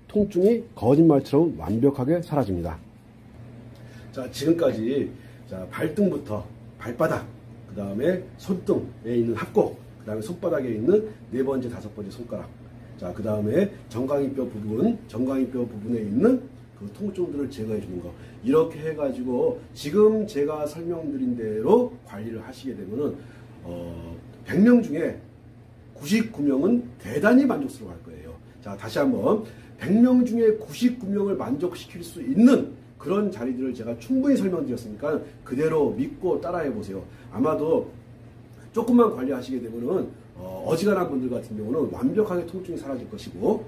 통증이 거짓말처럼 완벽하게 사라집니다. 자, 지금까지, 자, 발등부터 발바닥, 그 다음에 손등에 있는 합곡, 그 다음에 손바닥에 있는 네 번째, 다섯 번째 손가락, 자, 그 다음에 정강이뼈 부분에 있는 그 통증들을 제거해 주는 거. 이렇게 해가지고 지금 제가 설명드린 대로 관리를 하시게 되면은 100명 중에 99명은 대단히 만족스러워할 거예요. 자, 다시 한번 100명 중에 99명을 만족시킬 수 있는 그런 자리들을 제가 충분히 설명드렸으니까 그대로 믿고 따라해 보세요. 아마도 조금만 관리하시게 되면은 어지간한 분들 같은 경우는 완벽하게 통증이 사라질 것이고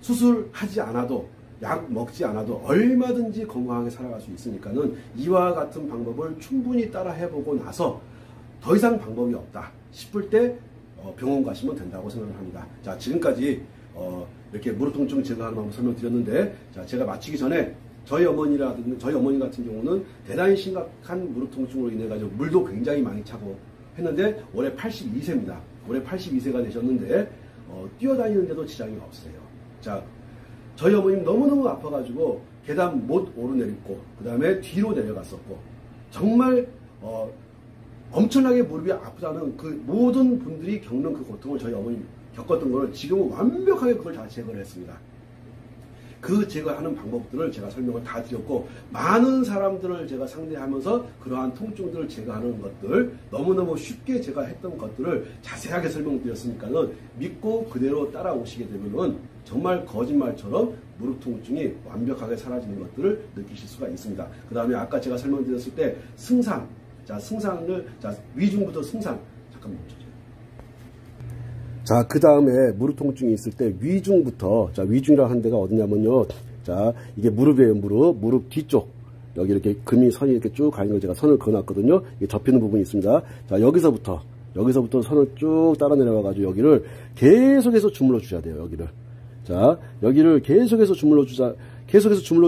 수술하지 않아도 약 먹지 않아도 얼마든지 건강하게 살아갈 수 있으니까는 이와 같은 방법을 충분히 따라 해보고 나서 더 이상 방법이 없다 싶을 때 병원 가시면 된다고 생각을 합니다. 자, 지금까지 이렇게 무릎 통증 제거하는 방법 설명드렸는데, 자, 제가 마치기 전에 저희 어머니 같은 경우는 대단히 심각한 무릎 통증으로 인해 가지고 물도 굉장히 많이 차고 했는데 올해 82세입니다. 올해 82세가 되셨는데 뛰어다니는데도 지장이 없어요. 자, 저희 어머님 너무너무 아파가지고 계단 못 오르내리고 그 다음에 뒤로 내려갔었고 정말 엄청나게 무릎이 아프다는 그 모든 분들이 겪는 그 고통을 저희 어머님 겪었던 거를 지금은 완벽하게 그걸 다 제거를 했습니다. 그 제거하는 방법들을 제가 설명을 다 드렸고 많은 사람들을 제가 상대하면서 그러한 통증들을 제거하는 것들 너무너무 쉽게 제가 했던 것들을 자세하게 설명드렸으니까는 믿고 그대로 따라오시게 되면은 정말 거짓말처럼 무릎 통증이 완벽하게 사라지는 것들을 느끼실 수가 있습니다. 그 다음에 아까 제가 설명드렸을 때 승산, 자, 승산을, 자, 위중부터 승산, 잠깐만 멈춰줘요. 자, 그 다음에 무릎 통증이 있을 때 위중부터, 자, 위중이라고 하는 데가 어디냐면요. 자, 이게 무릎이에요, 무릎 뒤쪽. 여기 이렇게 금이 선이 이렇게 쭉 가는 걸 제가 선을 그어놨거든요. 이게 접히는 부분이 있습니다. 자, 여기서부터 선을 쭉 따라 내려와가지고 여기를 계속해서 주물러 주셔야 돼요, 여기를. 자, 여기를 계속해서 주물러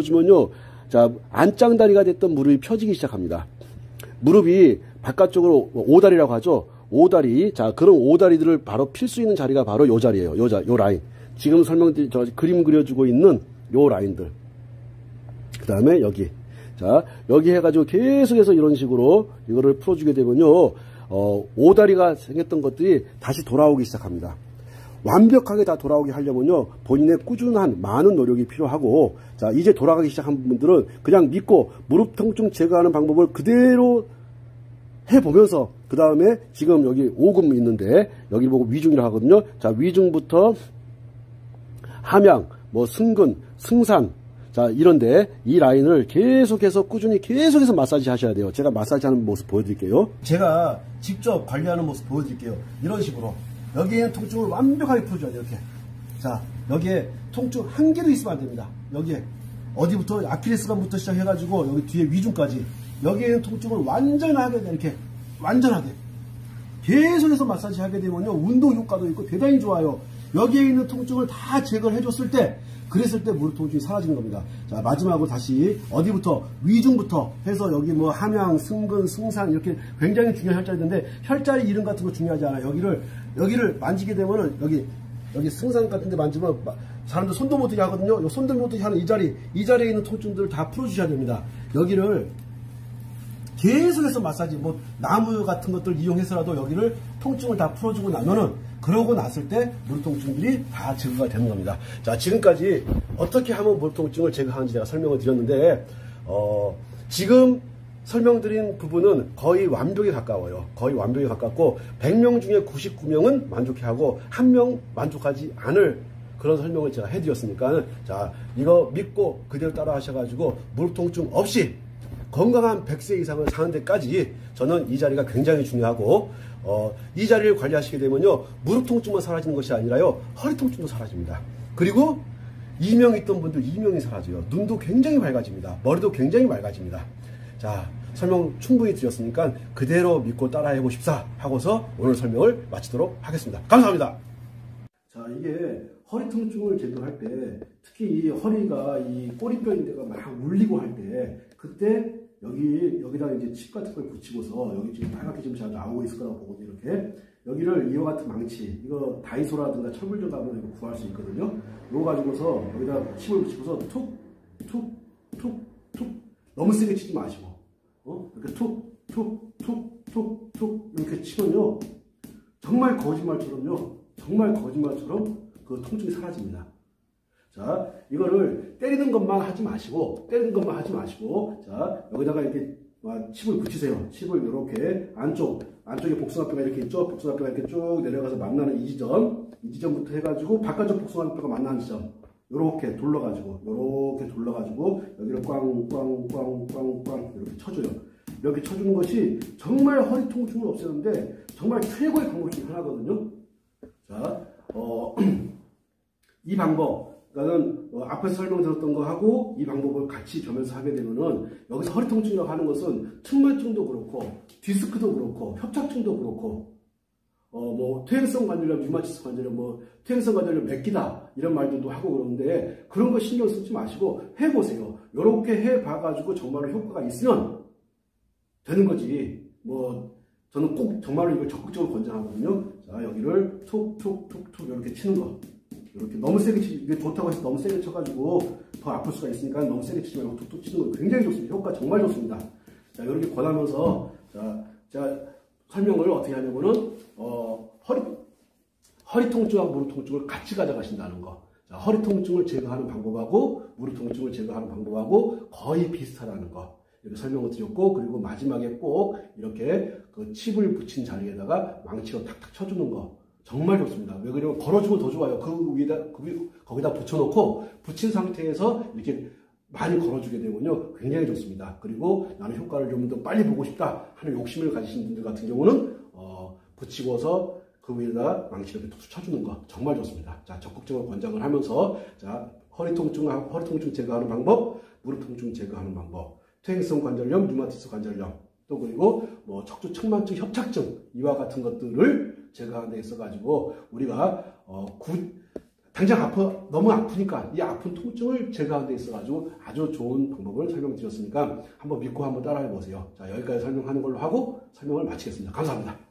주면요. 자, 안짱다리가 됐던 무릎이 펴지기 시작합니다. 무릎이 바깥쪽으로 오다리라고 하죠. 오다리. 자, 그런 오다리들을 바로 필 수 있는 자리가 바로 요 자리예요. 요 라인. 지금 설명드린 저 그림 그려주고 있는 요 라인들. 그 다음에 여기. 자, 여기 해가지고 계속해서 이런 식으로 이거를 풀어주게 되면요. 오다리가 생겼던 것들이 다시 돌아오기 시작합니다. 완벽하게 다 돌아오게 하려면요. 본인의 꾸준한 많은 노력이 필요하고, 자, 이제 돌아가기 시작한 분들은 그냥 믿고 무릎 통증 제거하는 방법을 그대로 해보면서 그 다음에 지금 여기 오금 있는데 여기 보고 위중이라고 하거든요. 자, 위중부터 함양, 뭐 승근, 승산, 자, 이런데 이 라인을 계속해서 꾸준히 계속해서 마사지 하셔야 돼요. 제가 마사지 하는 모습 보여드릴게요. 제가 직접 관리하는 모습 보여드릴게요. 이런 식으로 여기에 통증을 완벽하게 풀어줘야 돼요. 이렇게. 자, 여기에 통증 한 개도 있으면 안 됩니다. 여기에 어디부터 아킬레스건부터 시작해가지고 여기 뒤에 위중까지 여기에 있는 통증을 완전하게 이렇게 완전하게 계속해서 마사지 하게 되면요 운동 효과도 있고 대단히 좋아요. 여기에 있는 통증을 다 제거를 해줬을 때 그랬을 때 무릎 통증이 사라지는 겁니다. 자, 마지막으로 다시 어디부터 위중부터 해서 여기 뭐 함양, 승근, 승산 이렇게 굉장히 중요한 혈자리인데 혈자리 이름 같은 거 중요하지 않아요. 여기를 만지게 되면은 여기 승산 같은 데 만지면 사람들 손도 못 대게 하거든요. 요 손도 못 대게 하는 이 자리에 있는 통증들을 다 풀어주셔야 됩니다. 여기를 계속해서 마사지, 뭐 나무 같은 것들 이용해서라도 여기를 통증을 다 풀어주고 나면은 그러고 났을 때 무릎 통증들이 다 제거가 되는 겁니다. 자, 지금까지 어떻게 하면 무릎 통증을 제거하는지 제가 설명을 드렸는데 지금 설명드린 부분은 거의 완벽에 가까워요. 거의 완벽에 가깝고 100명 중에 99명은 만족해하고 1명 만족하지 않을 그런 설명을 제가 해드렸으니까 자, 이거 믿고 그대로 따라 하셔가지고 무릎 통증 없이 건강한 100세 이상을 사는 데까지 저는 이 자리가 굉장히 중요하고 이 자리를 관리하시게 되면요 무릎 통증만 사라지는 것이 아니라요 허리 통증도 사라집니다. 그리고 이명 있던 분들 이명이 사라져요. 눈도 굉장히 맑아집니다. 머리도 굉장히 맑아집니다. 자, 설명 충분히 드렸으니까 그대로 믿고 따라해 보십사 하고서 오늘 설명을 마치도록 하겠습니다. 감사합니다. 자, 이게 허리 통증을 제거할 때 특히 이 허리가 이 꼬리뼈인 데가 막 울리고 할 때 그때 여기다 이제 칩 같은 걸 붙이고서 여기 지금 빨갛게 지금 잘 나오고 있을 거라고 보거든요. 이렇게 여기를 이와 같은 망치 이거 다이소라든가 철물점 가면 이거 구할 수 있거든요. 이거 가지고서 여기다 칩을 붙이고서 툭툭툭툭 너무 세게 치지 마시고 이렇게 툭툭툭툭툭 이렇게 치면요 정말 거짓말처럼 그 통증이 사라집니다. 자, 이거를 때리는 것만 하지 마시고, 자, 여기다가 이렇게 칩을 붙이세요. 칩을 이렇게 안쪽에 복숭아뼈가 이렇게 있죠? 복숭아뼈가 이렇게 쭉 내려가서 만나는 이 지점부터 해가지고 바깥쪽 복숭아뼈가 만나는 지점. 요렇게 돌려가지고 여기를 꽝꽝꽝꽝꽝 이렇게 쳐줘요. 이렇게 쳐주는 것이 정말 허리 통증을 없애는데 정말 최고의 방법 중 하나거든요. 자, 이 방법, 그러니까는 앞에서 설명드렸던 거 하고 이 방법을 같이 겸해서 하게 되면은 여기서 허리 통증이라고 하는 것은 측만증도 그렇고 디스크도 그렇고 협착증도 그렇고 퇴행성 관절염, 류마티스 관절염, 퇴행성 관절염 맥기다 이런 말들도 하고 그러는데 그런 거 신경 쓰지 마시고 해보세요. 요렇게 해봐가지고 정말로 효과가 있으면 되는 거지. 저는 꼭 정말로 이걸 적극적으로 권장하거든요. 자, 여기를 툭툭툭툭 이렇게 치는 거. 이렇게 너무 세게 이게 좋다고 해서 너무 세게 쳐가지고 더 아플 수가 있으니까 너무 세게 치지 말고 툭툭 치는 거 굉장히 좋습니다. 효과 정말 좋습니다. 자, 이렇게 권하면서 제가 설명을 어떻게 하냐면은 허리 통증하고 무릎 통증을 같이 가져가신다는 거. 자, 허리 통증을 제거하는 방법하고 무릎 통증을 제거하는 방법하고 거의 비슷하다는 거. 이렇게 설명을 드렸고, 그리고 마지막에 꼭 이렇게 그 칩을 붙인 자리에다가 망치로 탁탁 쳐주는 거. 정말 좋습니다. 왜 그러냐면 걸어주면 더 좋아요. 거기다 붙여놓고 붙인 상태에서 이렇게 많이 걸어주게 되면요. 굉장히 좋습니다. 그리고 나는 효과를 좀 더 빨리 보고 싶다 하는 욕심을 가지신 분들 같은 경우는 붙이고서 그 위에다가 망치를 이렇게 툭툭 쳐주는 거 정말 좋습니다. 자, 적극적으로 권장을 하면서 자, 허리 통증 제거하는 방법, 무릎 통증 제거하는 방법, 퇴행성 관절염, 류마티스 관절염, 또 그리고 척추 측만증, 협착증 이와 같은 것들을 제거하는 데 있어가지고 우리가 당장 너무 아프니까 이 아픈 통증을 제거하는 데 있어가지고 아주 좋은 방법을 설명드렸으니까 한번 믿고 한번 따라해 보세요. 자, 여기까지 설명하는 걸로 하고 설명을 마치겠습니다. 감사합니다.